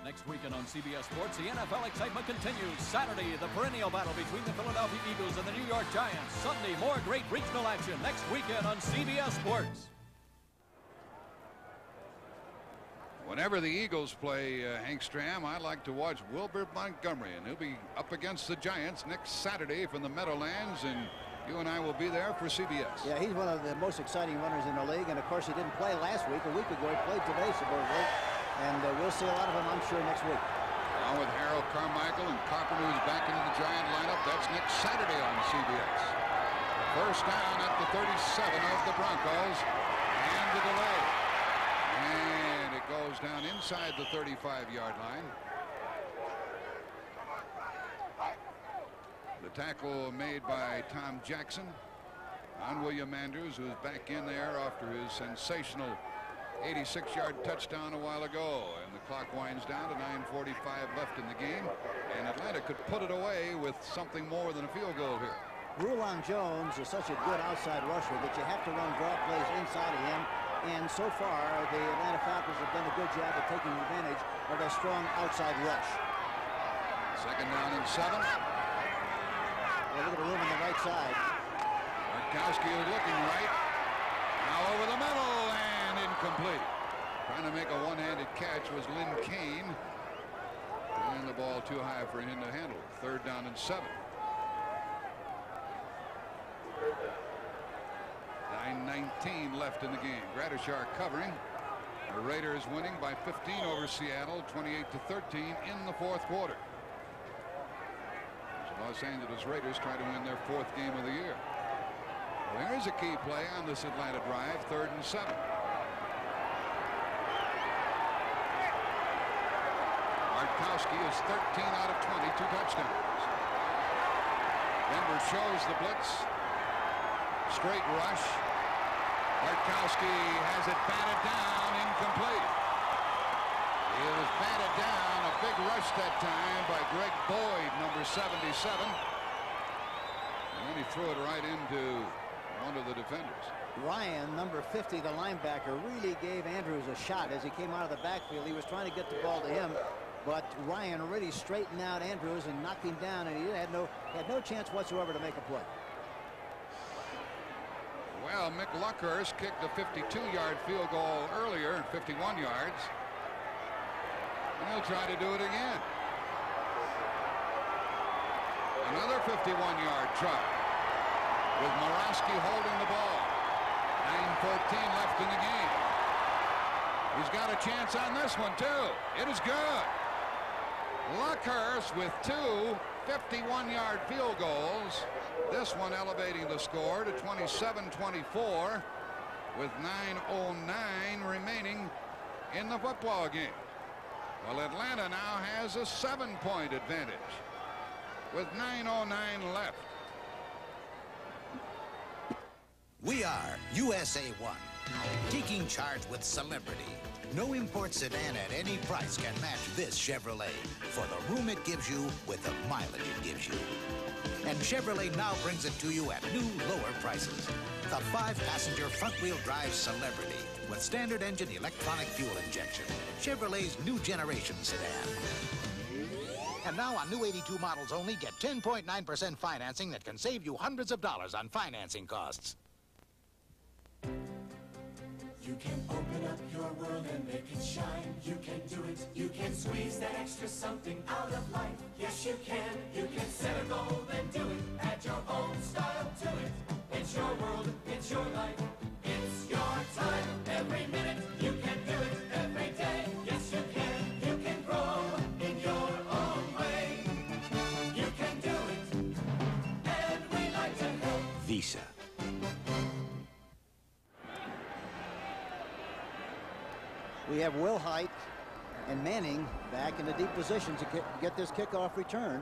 Next weekend on CBS Sports, the NFL excitement continues. Saturday, the perennial battle between the Philadelphia Eagles and the New York Giants. Sunday, more great regional action next weekend on CBS Sports. Whenever the Eagles play Hank Stram, I like to watch Wilbur Montgomery, and he'll be up against the Giants next Saturday from the Meadowlands, and you and I will be there for CBS. Yeah, he's one of the most exciting runners in the league, and of course he didn't play last week. A week ago he played today, supposedly. And we'll see a lot of him, I'm sure, next week. Along with Harold Carmichael and Carpenter, who's back into the Giant lineup. That's next Saturday on CBS. First down at the 37 of the Broncos. And the delay. And it goes down inside the 35-yard line. The tackle made by Tom Jackson on William Andrews, who's back in there after his sensational 86-yard touchdown a while ago, and the clock winds down to 9:45 left in the game, and Atlanta could put it away with something more than a field goal here. Rulon Jones is such a good outside rusher that you have to run draw plays inside of him, and so far the Atlanta Falcons have done a good job of taking advantage of a strong outside rush. Second down and 7. Look at the room on the right side. Markowski is looking right. Now over the middle, and incomplete. Trying to make a one-handed catch was Lynn Kane. And the ball too high for him to handle. Third down and 7. 9:19 left in the game. Gradishar covering. The Raiders winning by 15 over Seattle, 28-13 in the fourth quarter. The Los Angeles Raiders try to win their 4th game of the year. Well, there's a key play on this Atlanta drive, 3rd and 7. Markowski is 13 out of 20, 2 touchdowns. Denver shows the blitz. Straight rush. Markowski has it batted down, incomplete. It was batted down, a big rush that time by Greg Boyd, number 77. And then he threw it right into one of the defenders. Ryan, number 50, the linebacker, really gave Andrews a shot as he came out of the backfield. He was trying to get the ball to him, but Ryan really straightened out Andrews and knocked him down, and he had no chance whatsoever to make a play. Well, Mick Luckhurst kicked a 52-yard field goal earlier, 51 yards. And he'll try to do it again. Another 51-yard try with Morawski holding the ball. 9:14 left in the game. He's got a chance on this one, too. It is good. Luckhurst with two 51-yard field goals. This one elevating the score to 27-24 with 9:09 remaining in the football game. Well, Atlanta now has a 7-point advantage with 9:09 left. We are USA 1, taking charge with celebrity. No import sedan at any price can match this Chevrolet for the room it gives you with the mileage it gives you. And Chevrolet now brings it to you at new, lower prices. The 5-passenger front-wheel drive Celebrity with standard engine electronic fuel injection. Chevrolet's new generation sedan. And now on new 82 models only, get 10.9% financing that can save you hundreds of dollars on financing costs. You can open up your world and make it shine. You can do it. You can squeeze that extra something out of life. Yes, you can. You can set a goal and do it. Add your own style to it. It's your world. It's your life. It's your time. Every minute. You can do it. Every day. Yes, you can. You can grow in your own way. You can do it. And we like to help. Visa. We have Will Height and Manning back in the deep position to get this kickoff return.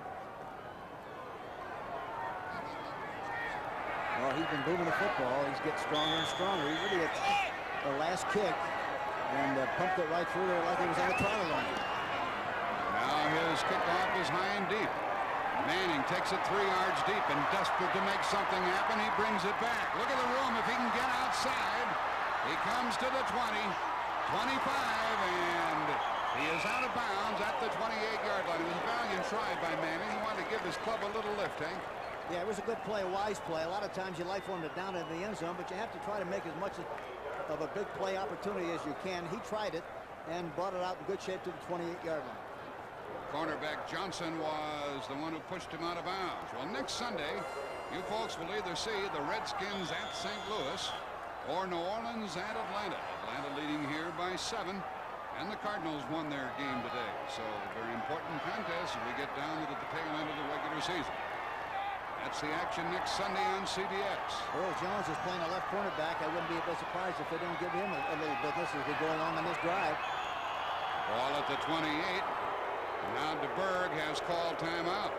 Well, he's been moving the football. He's getting stronger and stronger. He really attacked the last kick and pumped it right through there like he was on a trial line. Now his kickoff is high and deep. Manning takes it 3 yards deep and desperate to make something happen. He brings it back. Look at the room. If he can get outside, he comes to the 20. 25, and he is out of bounds at the 28-yard line. It was a valiant try by Manning. He wanted to give his club a little lift, Hank. Yeah, it was a good play, a wise play. A lot of times you like for him to down in the end zone, but you have to try to make as much of a big play opportunity as you can. He tried it and brought it out in good shape to the 28-yard line. Cornerback Johnson was the one who pushed him out of bounds. Well, next Sunday, you folks will either see the Redskins at St. Louis or New Orleans at Atlanta. Atlanta leading here by 7, and the Cardinals won their game today. So a very important contest as we get down to the tail end of the regular season. That's the action next Sunday on CBS. Earl Jones is playing a left cornerback. I wouldn't be a bit surprised if they don't give him a little business as we go along on this drive. Ball at the 28. Now DeBerg has called timeout.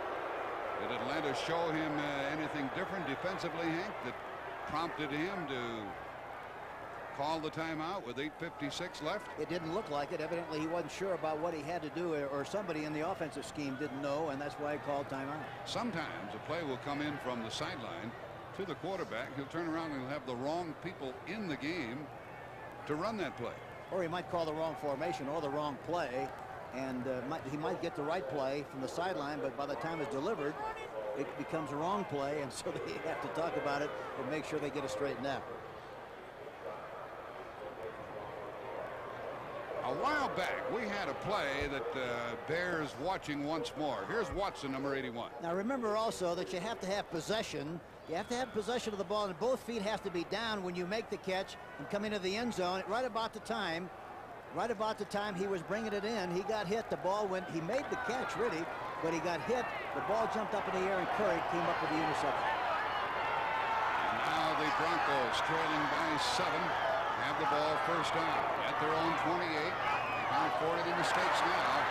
Did Atlanta show him anything different defensively, Hank, that prompted him to call the timeout with 8:56 left? It didn't look like it. Evidently he wasn't sure about what he had to do, or somebody in the offensive scheme didn't know, and that's why he called timeout. Sometimes a play will come in from the sideline to the quarterback. He'll turn around and he'll have the wrong people in the game to run that play. Or he might call the wrong formation or the wrong play, and he might get the right play from the sideline, but by the time it's delivered, it becomes a wrong play, and so they have to talk about it and make sure they get it straightened out. A while back, we had a play that bears watching once more. Here's Watson, number 81. Now remember also that you have to have possession. You have to have possession of the ball, and both feet have to be down when you make the catch and come into the end zone. Right about the time he was bringing it in, he got hit. The ball went. He made the catch really, but he got hit. The ball jumped up in the air, and Curry came up with the interception. And now the Broncos, trailing by 7, have the ball first down at their own 28. They can't afford any mistakes now.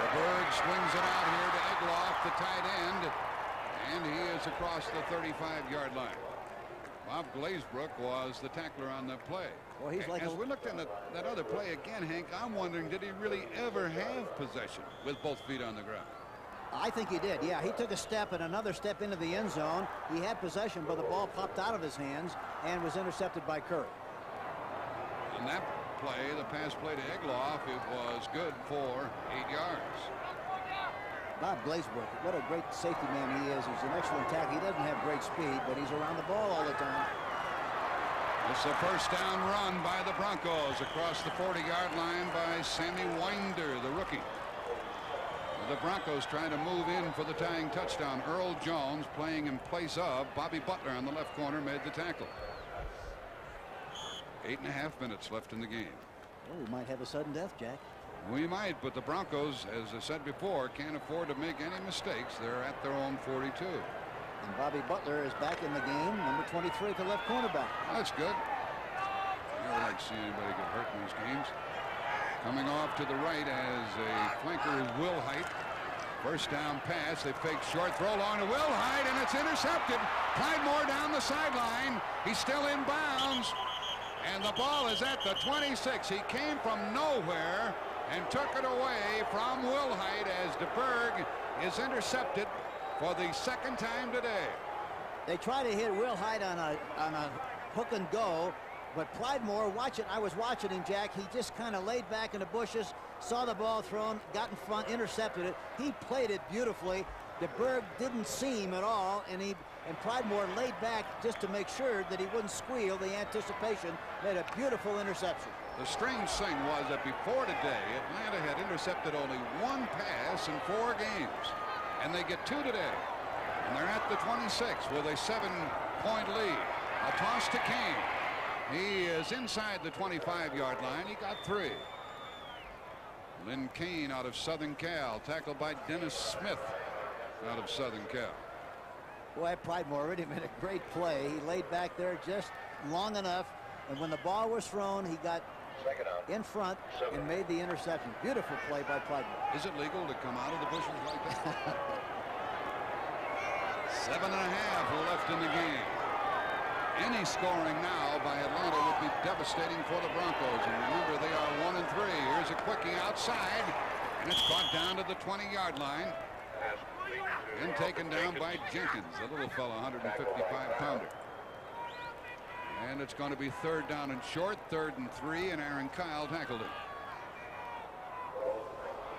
DeBerg swings it out here to Egloff, the tight end, and he is across the 35-yard line. Bob Glazebrook was the tackler on that play. Well, he's like as we looked at that other play again, Hank, I'm wondering, did he really ever have possession with both feet on the ground? I think he did. Yeah, he took a step and another step into the end zone. He had possession, but the ball popped out of his hands and was intercepted by Curry. On that play, the pass play to Egloff, it was good for 8 yards. Bob Blazeworth, what a great safety man he is. He's an excellent tackler. He doesn't have great speed, but he's around the ball all the time. It's a first down run by the Broncos across the 40-yard line by Sammy Winder, the rookie. The Broncos trying to move in for the tying touchdown. Earl Jones, playing in place of Bobby Butler on the left corner, made the tackle. 8.5 minutes left in the game. Oh, we might have a sudden death, Jack. We might, but the Broncos, as I said before, can't afford to make any mistakes. They're at their own 42. And Bobby Butler is back in the game, number 23 at the left cornerback. That's good. I never like to see anybody get hurt in these games. Coming off to the right as a flanker is Will Height. First down pass. They fake short throw long to Will Height, and it's intercepted. Clyde Moore down the sideline. He's still in bounds. And the ball is at the 26. He came from nowhere and took it away from Will Height as DeBerg is intercepted for the second time today. They try to hit Will Height on a hook and go, but Clyde Moore, watch it. I was watching him, Jack. He just kind of laid back in the bushes, saw the ball thrown, got in front, intercepted it. He played it beautifully. DeBerg didn't see him at all, and Clyde Moore laid back just to make sure that he wouldn't squeal. The anticipation made a beautiful interception. The strange thing was that before today, Atlanta had intercepted only 1 pass in 4 games, and they get 2 today. And they're at the 26 with a 7-point lead. A toss to Kane. He is inside the 25-yard line. He got 3. Lynn Kane out of Southern Cal, tackled by Dennis Smith out of Southern Cal. Boy, Clyde Moore really made a great play. He laid back there just long enough, and when the ball was thrown, he got in front and made the interception. Beautiful play by Clyde Moore. Is it legal to come out of the bushes like that? 7.5 left in the game. Any scoring now by Atlanta would be devastating for the Broncos. And remember, they are 1-3. Here's a quickie outside, and it's caught down to the 20-yard line. And taken down by Jenkins, a little fella, 155-pounder. And it's going to be 3rd down and short, 3rd and 3, and Aaron Kyle tackled it.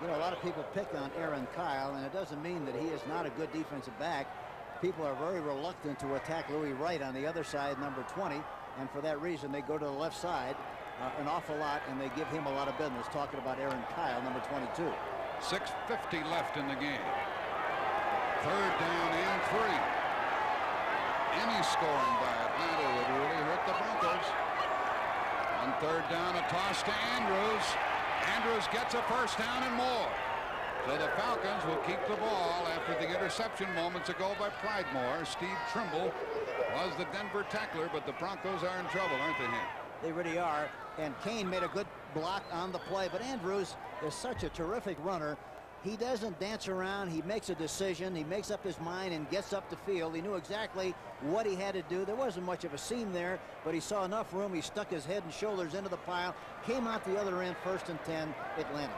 You know, a lot of people pick on Aaron Kyle, and it doesn't mean that he is not a good defensive back. People are very reluctant to attack Louis Wright on the other side, number 20, and for that reason they go to the left side an awful lot, and they give him a lot of business. Talking about Aaron Kyle, number 22. 6:50 left in the game. 3rd down and 3. Any scoring by Atlanta would really hurt the Broncos. On 3rd down, a toss to Andrews. Andrews gets a first down and more. So the Falcons will keep the ball after the interception moments ago by Clyde Moore. Steve Trimble was the Denver tackler, but the Broncos are in trouble, aren't they, Hank? They really are. And Kane made a good block on the play, but Andrews is such a terrific runner. He doesn't dance around. He makes a decision. He makes up his mind and gets up the field. He knew exactly what he had to do. There wasn't much of a seam there, but he saw enough room. He stuck his head and shoulders into the pile, came out the other end, 1st and 10, Atlanta.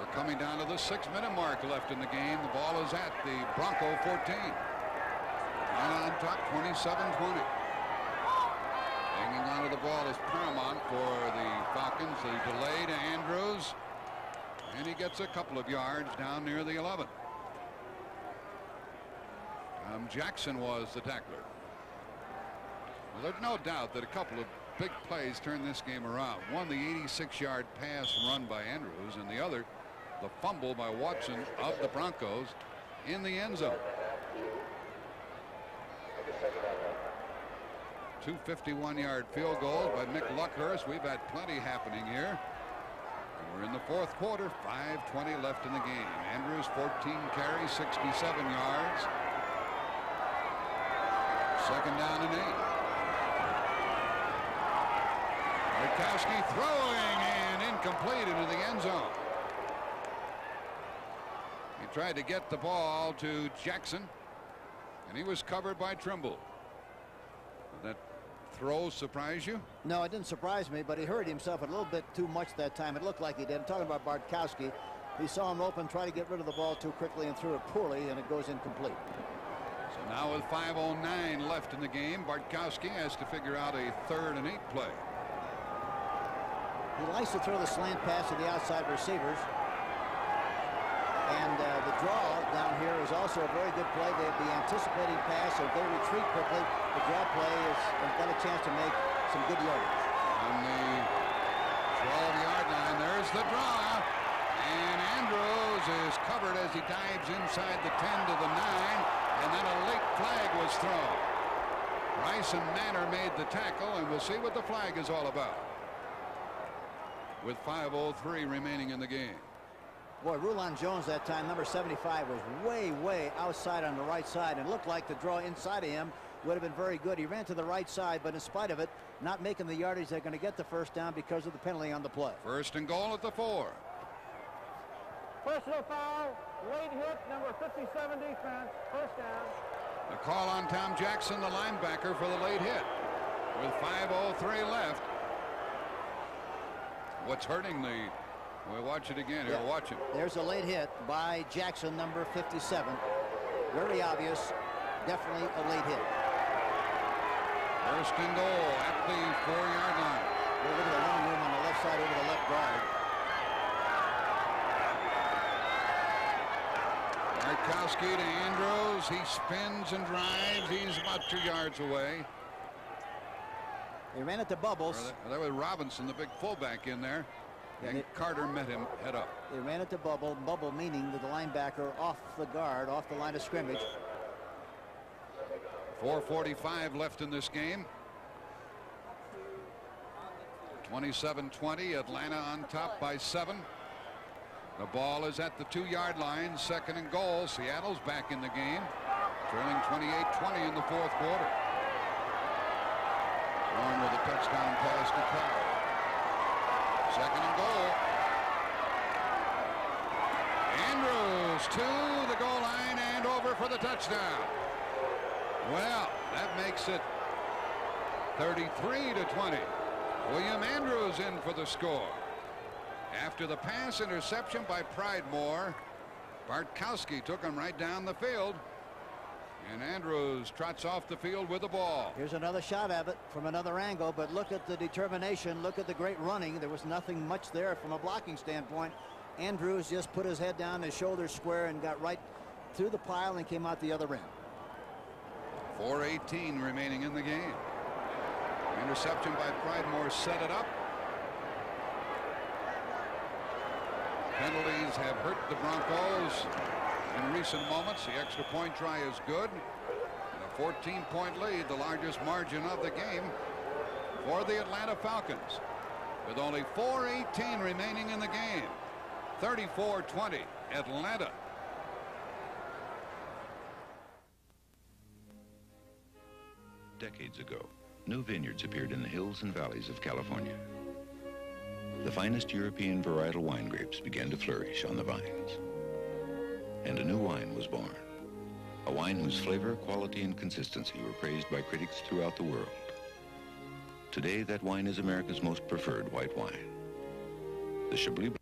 We're coming down to the 6-minute mark left in the game. The ball is at the Bronco 14. And on top, 27-20. Hanging onto the ball is paramount for the Falcons. The delay to Andrews. And he gets a couple of yards down near the 11. Jackson was the tackler. Well, there's no doubt that a couple of big plays turned this game around. One, the 86-yard pass run by Andrews, and the other, the fumble by Watson of the Broncos in the end zone. 2 51-yard field goals by Mick Luckhurst. We've had plenty happening here. We're in the 4th quarter, 5:20 left in the game. Andrews 14 carries, 67 yards. 2nd down and 8. Bartkowski throwing and incomplete into the end zone. He tried to get the ball to Jackson, and he was covered by Trimble. Did that throw surprise you? No, it didn't surprise me, but he hurt himself a little bit too much that time. It looked like he did. I'm talking about Bartkowski. He saw him open, try to get rid of the ball too quickly, and threw it poorly, and it goes incomplete. So now with 5:09 left in the game, Bartkowski has to figure out a 3rd and 8 play. He likes to throw the slant pass to the outside receivers. And the draw down here is also a very good play. They'd be anticipating pass. If they retreat quickly, the draw play has got a chance to make some good yardage. On the 12-yard line, there's the draw. And Andrews is covered as he dives inside the 10 to the 9. And then a late flag was thrown. Bryson Manor made the tackle, and we'll see what the flag is all about. With 5:03 remaining in the game. Boy, Rulon Jones that time, number 75, was way outside on the right side, and looked like the draw inside of him would have been very good. He ran to the right side, but in spite of it, not making the yardage, they're going to get the first down because of the penalty on the play. 1st and goal at the 4. Personal foul, late hit, number 57 defense, first down. The call on Tom Jackson, the linebacker, for the late hit. With 5:03 left. What's hurting the... We'll watch it again. Here, watch it. There's a late hit by Jackson, number 57. Very obvious. Definitely a late hit. 1st and goal at the 4-yard line. We're looking at the running room on the left side over the left guard. Bartkowski to Andrews. He spins and drives. He's about 2 yards away. They ran at the bubbles. There was Robinson, the big fullback, in there. And Carter met him head up. They ran at the bubble meaning that the linebacker off the guard, off the line of scrimmage. 4:45 left in this game. 27-20, Atlanta on top by 7. The ball is at the 2-yard line, 2nd and goal. Seattle's back in the game, trailing 28-20 in the 4th quarter. Warren with a touchdown pass to Cobb. 2nd and goal. Andrews to the goal line and over for the touchdown. Well, that makes it 33-20. William Andrews in for the score. After the pass interception by Pridemore, Bartkowski took him right down the field. And Andrews trots off the field with the ball. Here's another shot at it from another angle, but look at the determination. Look at the great running. There was nothing much there from a blocking standpoint. Andrews just put his head down, his shoulders square, and got right through the pile and came out the other end. 4:18 remaining in the game. Interception by Pridemore set it up. Penalties have hurt the Broncos in recent moments. The extra point try is good. And a 14-point lead, the largest margin of the game for the Atlanta Falcons. With only 4:18 remaining in the game. 34-20 Atlanta. Decades ago, new vineyards appeared in the hills and valleys of California. The finest European varietal wine grapes began to flourish on the vines. And a new wine was born. A wine whose flavor, quality, and consistency were praised by critics throughout the world. Today, that wine is America's most preferred white wine. The Chablis.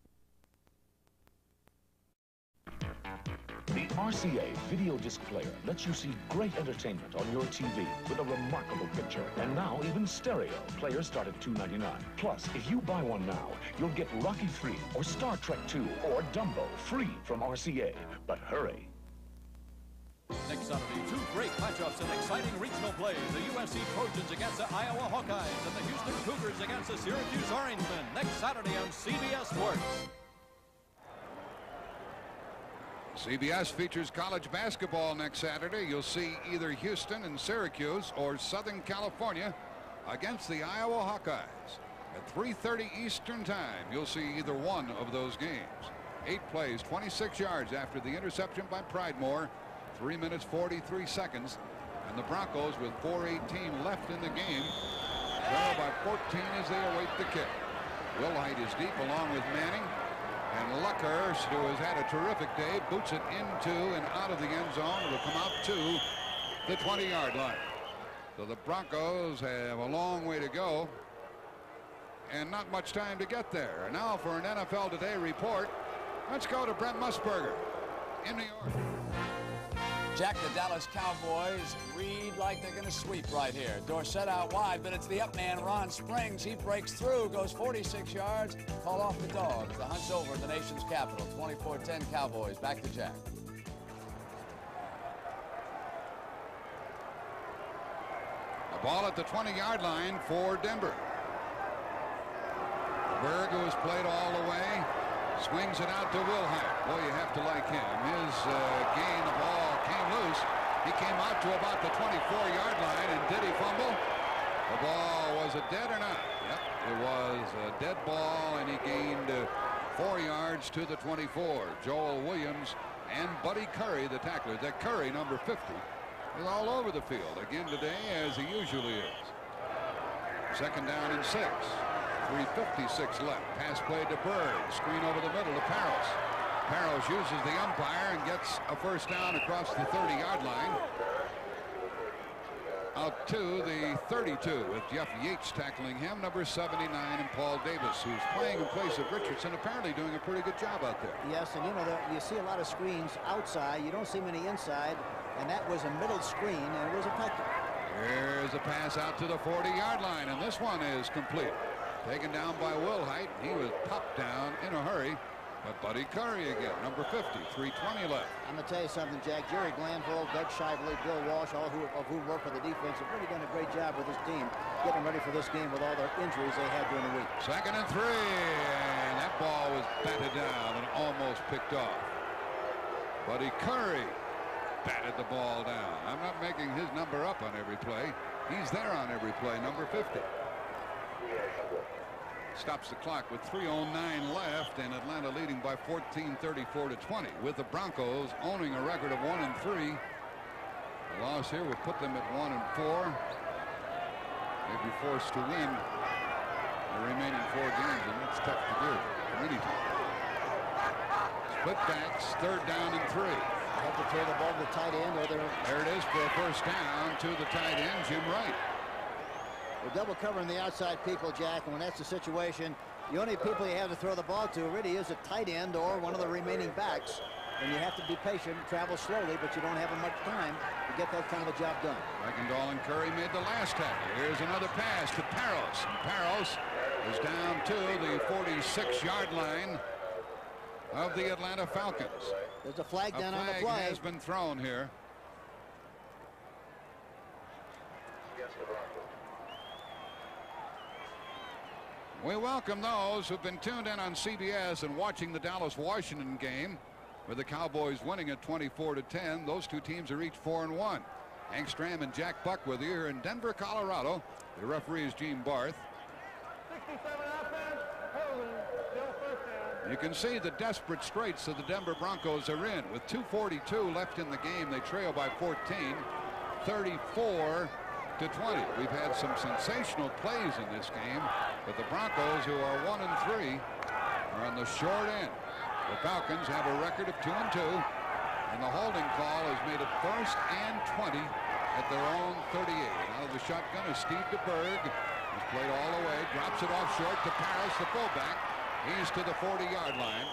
The RCA video disc player lets you see great entertainment on your TV with a remarkable picture. And now even stereo. Players start at $2.99. Plus, if you buy one now, you'll get Rocky III or Star Trek II or Dumbo free from RCA. But hurry. Next Saturday, 2 great matchups in exciting regional plays. The USC Trojans against the Iowa Hawkeyes and the Houston Cougars against the Syracuse Orangemen. Next Saturday on CBS Sports. CBS features college basketball next Saturday. You'll see either Houston and Syracuse or Southern California against the Iowa Hawkeyes. At 3:30 Eastern Time, you'll see either one of those games. 8 plays, 26 yards after the interception by Pridemore. 3 minutes, 43 seconds. And the Broncos, with 4:18 left in the game, trail by 14 as they await the kick. Wilhite is deep along with Manning. And Luckhurst, who has had a terrific day, boots it into and out of the end zone. It will come out to the 20-yard line. So the Broncos have a long way to go and not much time to get there. And now for an NFL Today report Let's go to Brent Musburger in New York. Jack, the Dallas Cowboys read like they're going to sweep right here. Dorsett out wide, but it's the up man, Ron Springs. He breaks through, goes 46 yards, call off the Dogs. The hunt's over in the nation's capital. 24-10 Cowboys. Back to Jack. The ball at the 20-yard line for Denver. Berg, who has played all the way, swings it out to Wilhite. Boy, you have to like him. His gain of ball came loose. He came out to about the 24-yard line, and did he fumble? The ball, was it dead or not? Yep, it was a dead ball, and he gained 4 yards to the 24. Joel Williams and Buddy Curry, the tackler. That Curry, number 50, is all over the field again today, as he usually is. Second down and 6. 3:56 left. Pass played to Bird. Screen over the middle to Parros. Parros uses the umpire and gets a first down across the 30-yard line. Out to the 32 with Jeff Yates tackling him. Number 79 and Paul Davis, who's playing in place of Richardson, apparently doing a pretty good job out there. Yes, and you know, you see a lot of screens outside. You don't see many inside, and that was a middle screen, and it was effective. Here's a pass out to the 40-yard line, and this one is complete. Taken down by Wilhite. He was popped down in a hurry. But Buddy Curry again, number 50, 3:20 left. I'm going to tell you something, Jack. Jerry Glanville, Doug Shively, Bill Walsh, all of whom work for the defense, have really done a great job with this team, getting ready for this game with all their injuries they had during the week. Second and 3, and that ball was batted down and almost picked off. Buddy Curry batted the ball down. I'm not making his number up on every play. He's there on every play, number 50. Stops the clock with 3:09 left, and Atlanta leading by 14, 34-20, with the Broncos owning a record of 1-3. A loss here would put them at 1-4. They'd be forced to win the remaining 4 games, and that's tough to do for any team. Split backs, 3rd down and 3. Have to throw the ball to the tight end, or there it is for a first down to the tight end, Jim Wright. We're double covering the outside people, Jack, and when that's the situation, the only people you have to throw the ball to really is a tight end or one of the remaining backs. And you have to be patient, travel slowly, but you don't have much time to get that kind of a job done. Reichendahl and Curry made the last tackle. Here's another pass to Parros. Parros is down to the 46-yard line of the Atlanta Falcons. There's a flag down on the play. A flag has been thrown here. We welcome those who've been tuned in on CBS and watching the Dallas-Washington game, with the Cowboys winning at 24-10. Those two teams are each 4-1. Hank Stram and Jack Buck with you here in Denver, Colorado. The referee is Gene Barth. 67 offense, holding, still first down. You can see the desperate straits that the Denver Broncos are in. With 2:42 left in the game, they trail by 14, 34-20. We've had some sensational plays in this game, but the Broncos, who are 1-3, are on the short end. The Falcons have a record of 2-2, and the holding call has made it 1st and 20 at their own 38. Out of the shotgun is Steve DeBerg. He's played all the way, drops it off short to Parros, the fullback. He's to the 40-yard line.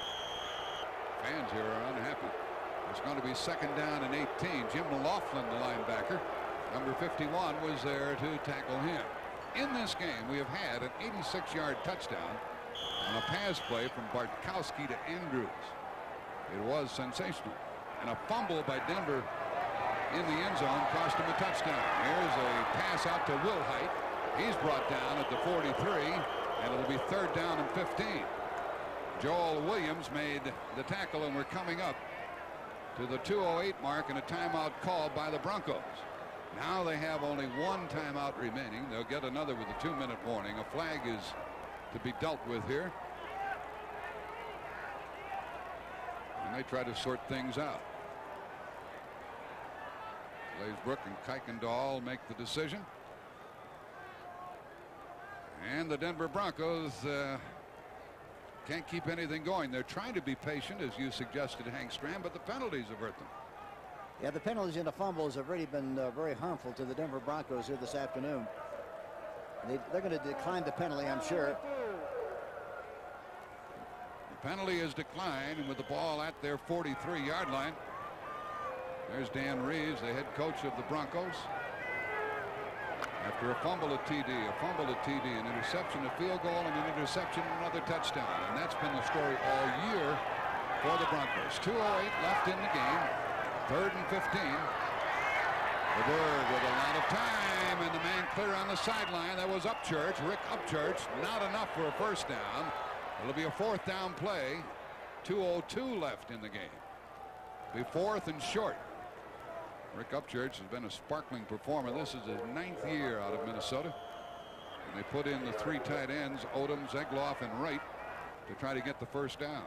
Fans here are unhappy. It's going to be 2nd down and 18. Jim McLaughlin, the linebacker, number 51, was there to tackle him. In this game, we have had an 86-yard touchdown on a pass play from Bartkowski to Andrews. It was sensational. And a fumble by Denver in the end zone cost him a touchdown. Here's a pass out to Wilhite. He's brought down at the 43, and it'll be 3rd down and 15. Joel Williams made the tackle, and we're coming up to the 2:08 mark and a timeout called by the Broncos. Now they have only 1 timeout remaining. They'll get another with a 2-minute warning. A flag is to be dealt with here. And they try to sort things out. Glazebrook and Kuykendall make the decision. And the Denver Broncos can't keep anything going. They're trying to be patient, as you suggested, Hank Stram, but the penalties have hurt them. Yeah, the penalties and the fumbles have really been very harmful to the Denver Broncos here this afternoon. They're going to decline the penalty, I'm sure. penalty is declined, and with the ball at their 43-yard line. There's Dan Reeves, the head coach of the Broncos. After a fumble at TD, an interception, a field goal, and an interception, and another touchdown. And that's been the story all year for the Broncos. 2:08 left in the game. 3rd and 15. The Bird with a lot of time, and the man clear on the sideline. That was Upchurch, Rick Upchurch. Not enough for a first down. It'll be a 4th down play. 2:02 left in the game. Be 4th and short. Rick Upchurch has been a sparkling performer. This is his 9th year out of Minnesota. And they put in the 3 tight ends, Odom, Zegloff, and Wright, to try to get the first down.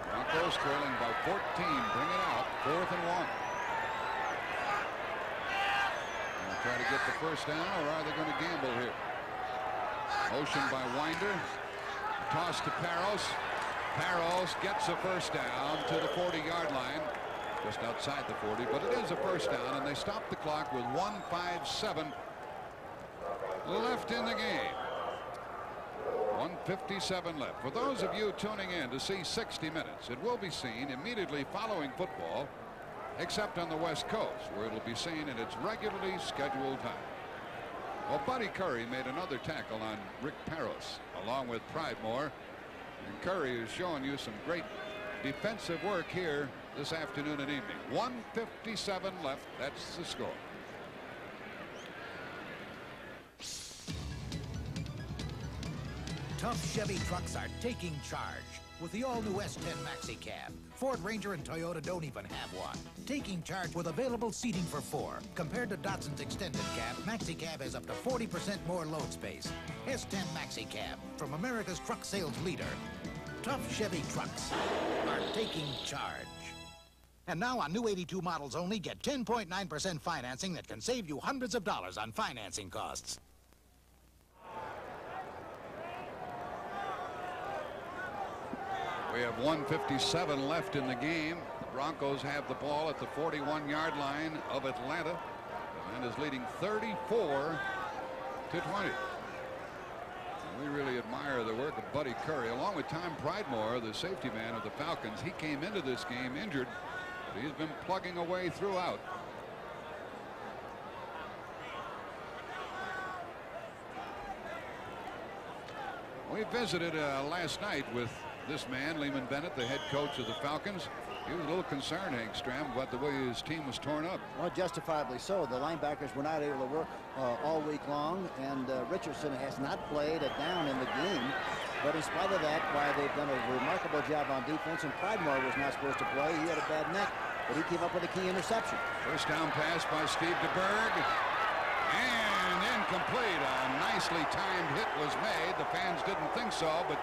Broncos trailing by 14. Bring it out. 4th and 1. Gonna try to get the first down, or are they going to gamble here? Motion by Winder. Toss to Parros. Parros gets a first down to the 40-yard line, just outside the 40, but it is a first down, and they stop the clock with 1:57 left in the game. 1:57 left. For those of you tuning in to see 60 Minutes, it will be seen immediately following football, except on the West Coast, where it'll be seen in its regularly scheduled time. Well, Buddy Curry made another tackle on Rick Parros, along with Pridemore. And Curry is showing you some great defensive work here this afternoon and evening. 1:57 left. That's the score. Tough Chevy trucks are taking charge with the all-new S10 Maxi Cab. Ford Ranger and Toyota don't even have one. Taking charge with available seating for 4. Compared to Datsun's extended cab, Maxi Cab has up to 40% more load space. S10 Maxi Cab, from America's truck sales leader. Tough Chevy trucks are taking charge. And now on new 82 models only, get 10.9% financing that can save you hundreds of dollars on financing costs. We have 1:57 left in the game. The Broncos have the ball at the 41-yard line of Atlanta, and is leading 34-20. We really admire the work of Buddy Curry, along with Tom Pridemore, the safety man of the Falcons. He came into this game injured, but he's been plugging away throughout. We visited last night with this man, Lehman Bennett, the head coach of the Falcons. He was a little concerned, Hank Stram, about the way his team was torn up. Well, justifiably so. The linebackers were not able to work all week long, and Richardson has not played a down in the game. But in spite of that, why they've done a remarkable job on defense, and Pridemore was not supposed to play. He had a bad neck, but he came up with a key interception. First down pass by Steve DeBerg, and incomplete. A nicely timed hit was made. The fans didn't think so, but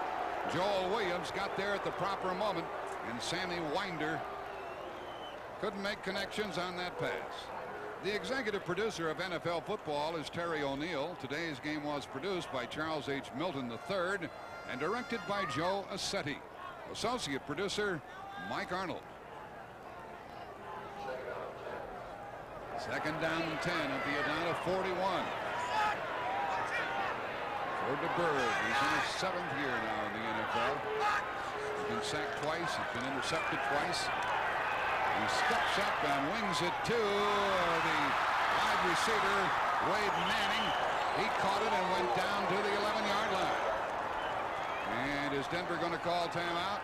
Joel Williams got there at the proper moment, and Sammy Winder couldn't make connections on that pass. The executive producer of NFL football is Terry O'Neill. Today's game was produced by Charles H. Milton III and directed by Joe Assetti. Associate producer Mike Arnold. Second down and 10 at the Atlanta 41. For DeBerg, he's in his 7th year now in the NFL. He's been sacked twice, he's been intercepted twice. He steps up and wings it to the wide receiver, Wade Manning. He caught it and went down to the 11-yard line. And is Denver going to call timeout?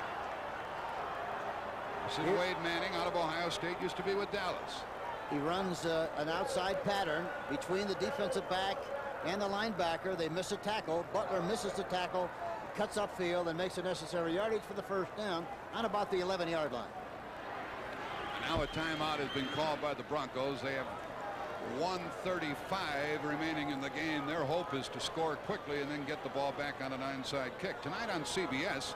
This is Wade Manning out of Ohio State, used to be with Dallas. He runs an outside pattern between the defensive back and the linebacker. They miss a tackle. Butler misses the tackle, cuts upfield, and makes the necessary yardage for the first down on about the 11-yard line. Now a timeout has been called by the Broncos. They have 1:35 remaining in the game. Their hope is to score quickly and then get the ball back on an onside kick. Tonight on CBS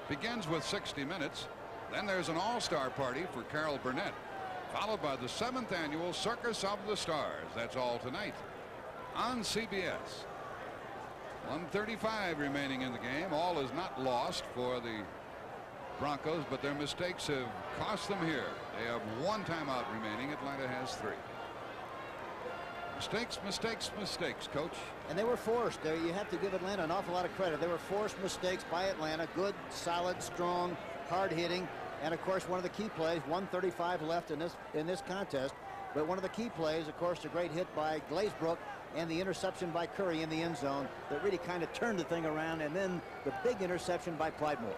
begins with 60 Minutes. Then there's an all-star party for Carol Burnett, followed by the 7th annual Circus of the Stars. That's all tonight on CBS. 1:35 remaining in the game. All is not lost for the Broncos, but their mistakes have cost them here. They have 1 timeout remaining. Atlanta has 3. Mistakes, mistakes, mistakes, Coach. And they were forced. You have to give Atlanta an awful lot of credit. They were forced mistakes by Atlanta. Good, solid, strong, hard hitting. And of course, one of the key plays, 1:35 left in this contest. But one of the key plays, of course, the great hit by Glazebrook and the interception by Curry in the end zone that really kind of turned the thing around. And then the big interception by Pridemore.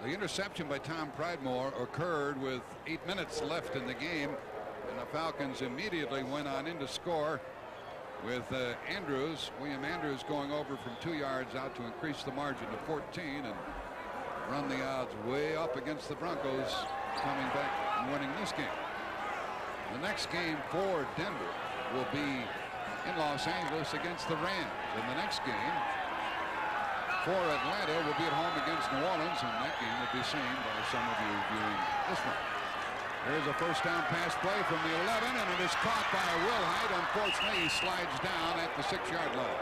The interception by Tom Pridemore occurred with 8 minutes left in the game, and the Falcons immediately went on in to score with William Andrews going over from 2 yards out to increase the margin to 14 and run the odds way up against the Broncos coming back and winning this game. The next game for Denver will be in Los Angeles against the Rams, and the next game for Atlanta will be at home against New Orleans, and that game will be seen by some of you viewing this one. There's a first down pass play from the 11, and it is caught by Wilhite. Unfortunately, he slides down at the 6-yard line.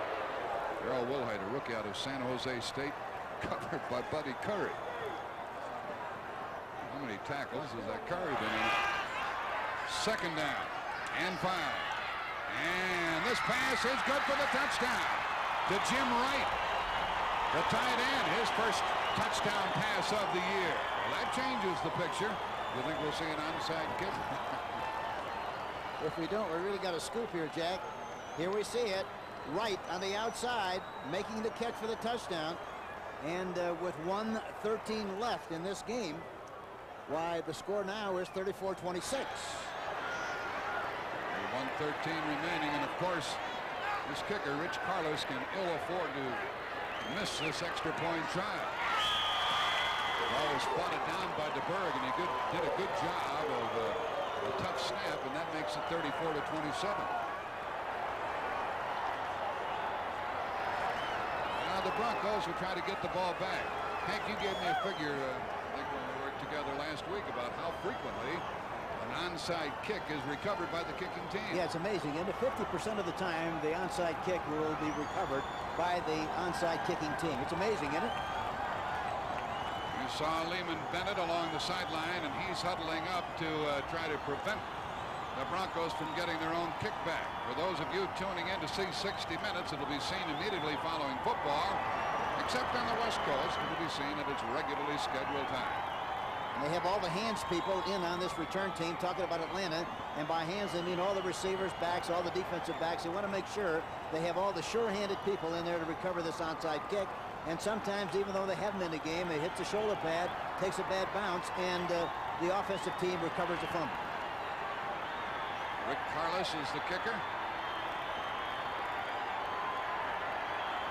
Darrell Wilhite, a rookie out of San Jose State, covered by Buddy Curry. How many tackles has that Curry been in? Second down and 5. And this pass is good for the touchdown to Jim Wright, the tight end, his first touchdown pass of the year. Well, that changes the picture. You think we'll see an onside kick? If we don't, we really got a scoop here, Jack. Here we see it. Wright on the outside, making the catch for the touchdown. And with 1:13 left in this game, why, the score now is 34-26. 1:13 remaining, and of course, this kicker, Rich Carlos, can ill afford to miss this extra point try. Ball was spotted down by DeBerg, and he did a good job of a tough snap, and that makes it 34-27. Now the Broncos will try to get the ball back. Hank, you gave me a figure, I think when we worked together last week, about how frequently an onside kick is recovered by the kicking team. Yeah, it's amazing. And 50% of the time, the onside kick will be recovered by the onside kicking team. It's amazing, isn't it? You saw Lehman Bennett along the sideline, and he's huddling up to try to prevent the Broncos from getting their own kickback. For those of you tuning in to see 60 Minutes, it'll be seen immediately following football, except on the West Coast. It'll be seen at its regularly scheduled time. And they have all the hands people in on this return team, talking about Atlanta. And by hands, they mean all the receivers, backs, all the defensive backs. They want to make sure they have all the sure-handed people in there to recover this onside kick. And sometimes, even though they haven't been in the game, it hits the shoulder pad, takes a bad bounce, and the offensive team recovers the fumble. Rick Carlos is the kicker.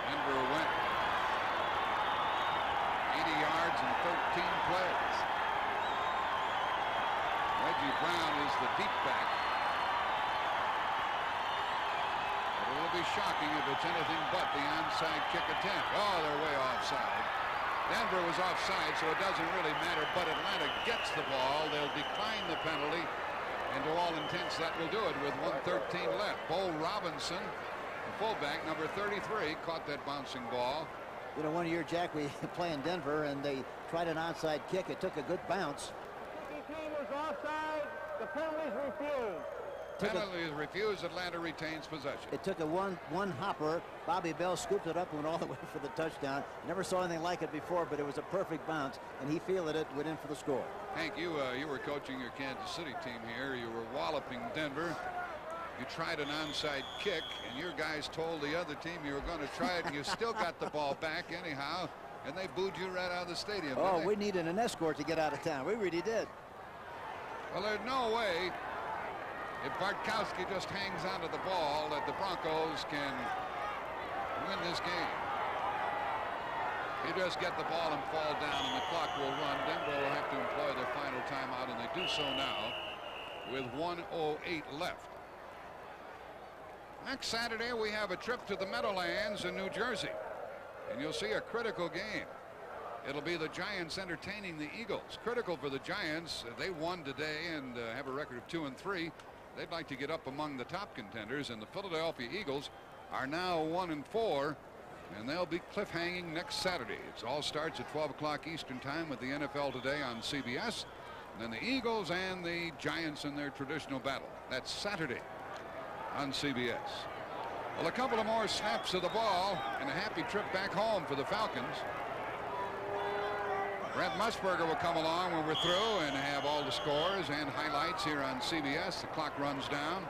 Denver went 80 yards and 13 plays. Reggie Brown is the deep back. But it'll be shocking if it's anything but the onside kick attempt. Oh, they're way offside. Denver was offside, so it doesn't really matter, but Atlanta gets the ball. They'll decline the penalty, and to all intents, that will do it with 1:13 left. Bo Robinson, the fullback, number 33, caught that bouncing ball. You know, one year, Jack, we play in Denver, and they tried an onside kick. It took a good bounce. The team is offside. The penalty is refused. Penalty is refused. Atlanta retains possession. It took a one hopper. Bobby Bell scooped it up and went all the way for the touchdown. Never saw anything like it before, but it was a perfect bounce, and he fielded it, went in for the score. Hank, you were coaching your Kansas City team here. You were walloping Denver. You tried an onside kick, and your guys told the other team you were going to try it, and you still got the ball back anyhow, and they booed you right out of the stadium. Oh, we needed an escort to get out of town. We really did. Well, there's no way, if Bartkowski just hangs onto the ball, that the Broncos can win this game. You just get the ball and fall down, and the clock will run. Denver will have to employ their final timeout, and they do so now with 1:08 left. Next Saturday, we have a trip to the Meadowlands in New Jersey, and you'll see a critical game. It'll be the Giants entertaining the Eagles. Critical for the Giants. They won today and have a record of 2-3. They'd like to get up among the top contenders, and the Philadelphia Eagles are now 1-4, and they'll be cliffhanging next Saturday. It all starts at 12 o'clock Eastern time with the NFL Today on CBS, and then the Eagles and the Giants in their traditional battle. That's Saturday on CBS. Well, a couple of more snaps of the ball and a happy trip back home for the Falcons. Brent Musburger will come along when we're through and have all the scores and highlights here on CBS. The clock runs down.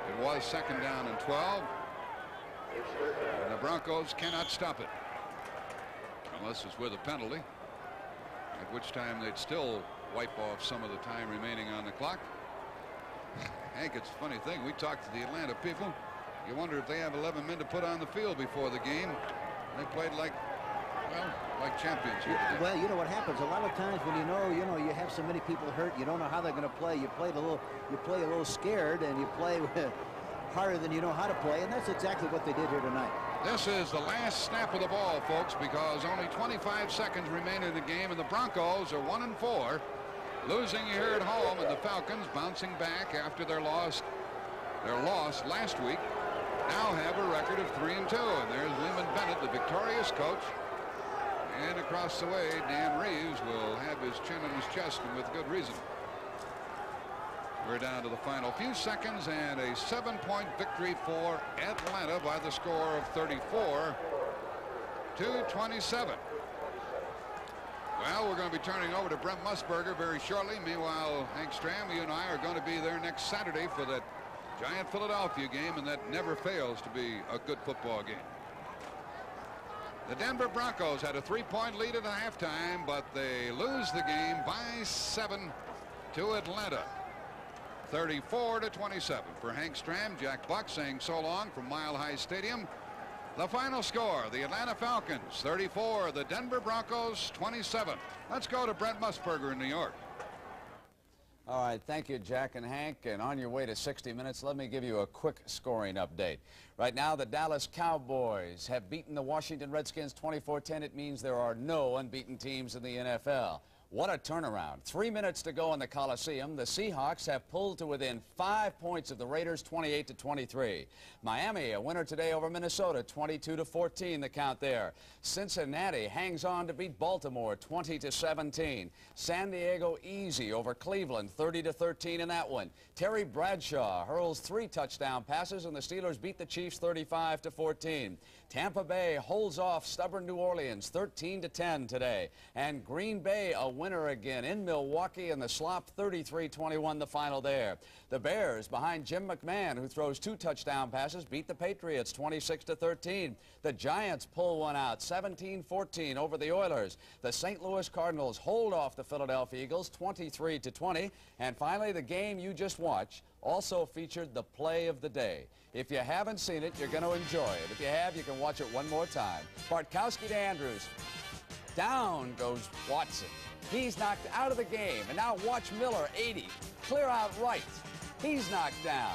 It was 2nd down and 12. And the Broncos cannot stop it unless it's with a penalty, at which time they'd still wipe off some of the time remaining on the clock. Hank, it's a funny thing. We talked to the Atlanta people. You wonder if they have 11 men to put on the field before the game. They played like champions here today. Well, you know what happens a lot of times when you know you have so many people hurt, you don't know how they're going to play. You play a little scared, and you play harder than you know how to play, and that's exactly what they did here tonight. This is the last snap of the ball, folks, because only 25 seconds remain in the game, and the Broncos are 1-4, losing here at home, and the Falcons bouncing back after their loss last week. Now have a record of 3-2, and there's Lehman Bennett, the victorious coach. And across the way, Dan Reeves will have his chin on his chest, and with good reason. We're down to the final few seconds, and a 7-point victory for Atlanta by the score of 34-27. Well, we're going to be turning over to Brent Musburger very shortly. Meanwhile, Hank Stram, you and I are going to be there next Saturday for that giant Philadelphia game, and that never fails to be a good football game. The Denver Broncos had a 3-point lead at halftime, but they lose the game by 7 to Atlanta. 34-27. For Hank Stram, Jack Buck saying so long from Mile High Stadium. The final score, the Atlanta Falcons 34, the Denver Broncos 27. Let's go to Brent Musburger in New York. All right, thank you, Jack and Hank. And on your way to 60 Minutes, let me give you a quick scoring update. Right now, the Dallas Cowboys have beaten the Washington Redskins 24-10. It means there are no unbeaten teams in the NFL. What a turnaround. 3 minutes to go in the Coliseum. The Seahawks have pulled to within 5 points of the Raiders, 28-23. Miami, a winner today over Minnesota, 22-14, the count there. Cincinnati hangs on to beat Baltimore, 20-17. San Diego easy over Cleveland, 30-13 in that one. Terry Bradshaw hurls 3 touchdown passes, and the Steelers beat the Chiefs 35-14. Tampa Bay holds off stubborn New Orleans, 13-10 today. And Green Bay, a winner again in Milwaukee in the slop, 33-21 the final there. The Bears, behind Jim McMahon, who throws 2 touchdown passes, beat the Patriots 26-13. The Giants pull one out, 17-14 over the Oilers. The St. Louis Cardinals hold off the Philadelphia Eagles 23-20. And finally, the game you just watched also featured the play of the day. If you haven't seen it, you're going to enjoy it. If you have, you can watch it one more time. Bartkowski to Andrews. Down goes Watson. He's knocked out of the game. And now watch Miller, 80. Clear out right. He's knocked down.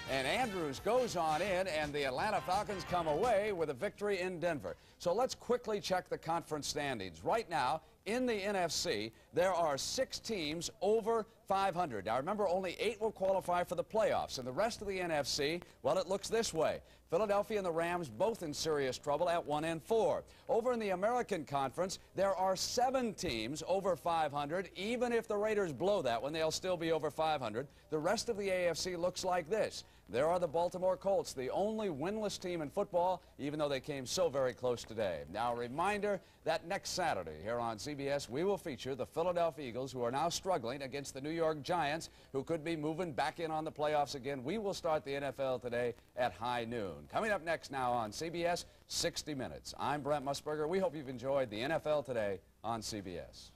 And Andrews goes on in, and the Atlanta Falcons come away with a victory in Denver. So let's quickly check the conference standings. Right now, in the NFC, there are 6 teams over 500. Now, remember, only 8 will qualify for the playoffs. And the rest of the NFC, well, it looks this way. Philadelphia and the Rams both in serious trouble at 1-4. Over in the American Conference, there are 7 teams over 500. Even if the Raiders blow that one, they'll still be over 500. The rest of the AFC looks like this. There are the Baltimore Colts, the only winless team in football, even though they came so very close today. Now, a reminder that next Saturday here on CBS, we will feature the Philadelphia Eagles, who are now struggling against the New York Giants, who could be moving back in on the playoffs again. We will start the NFL today at high noon. Coming up next now on CBS, 60 Minutes. I'm Brent Musburger. We hope you've enjoyed the NFL today on CBS.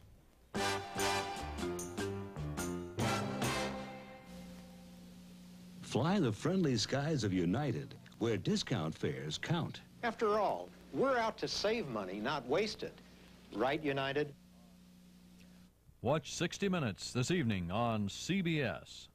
Fly the friendly skies of United, where discount fares count. After all, we're out to save money, not waste it. Right, United? Watch 60 Minutes this evening on CBS.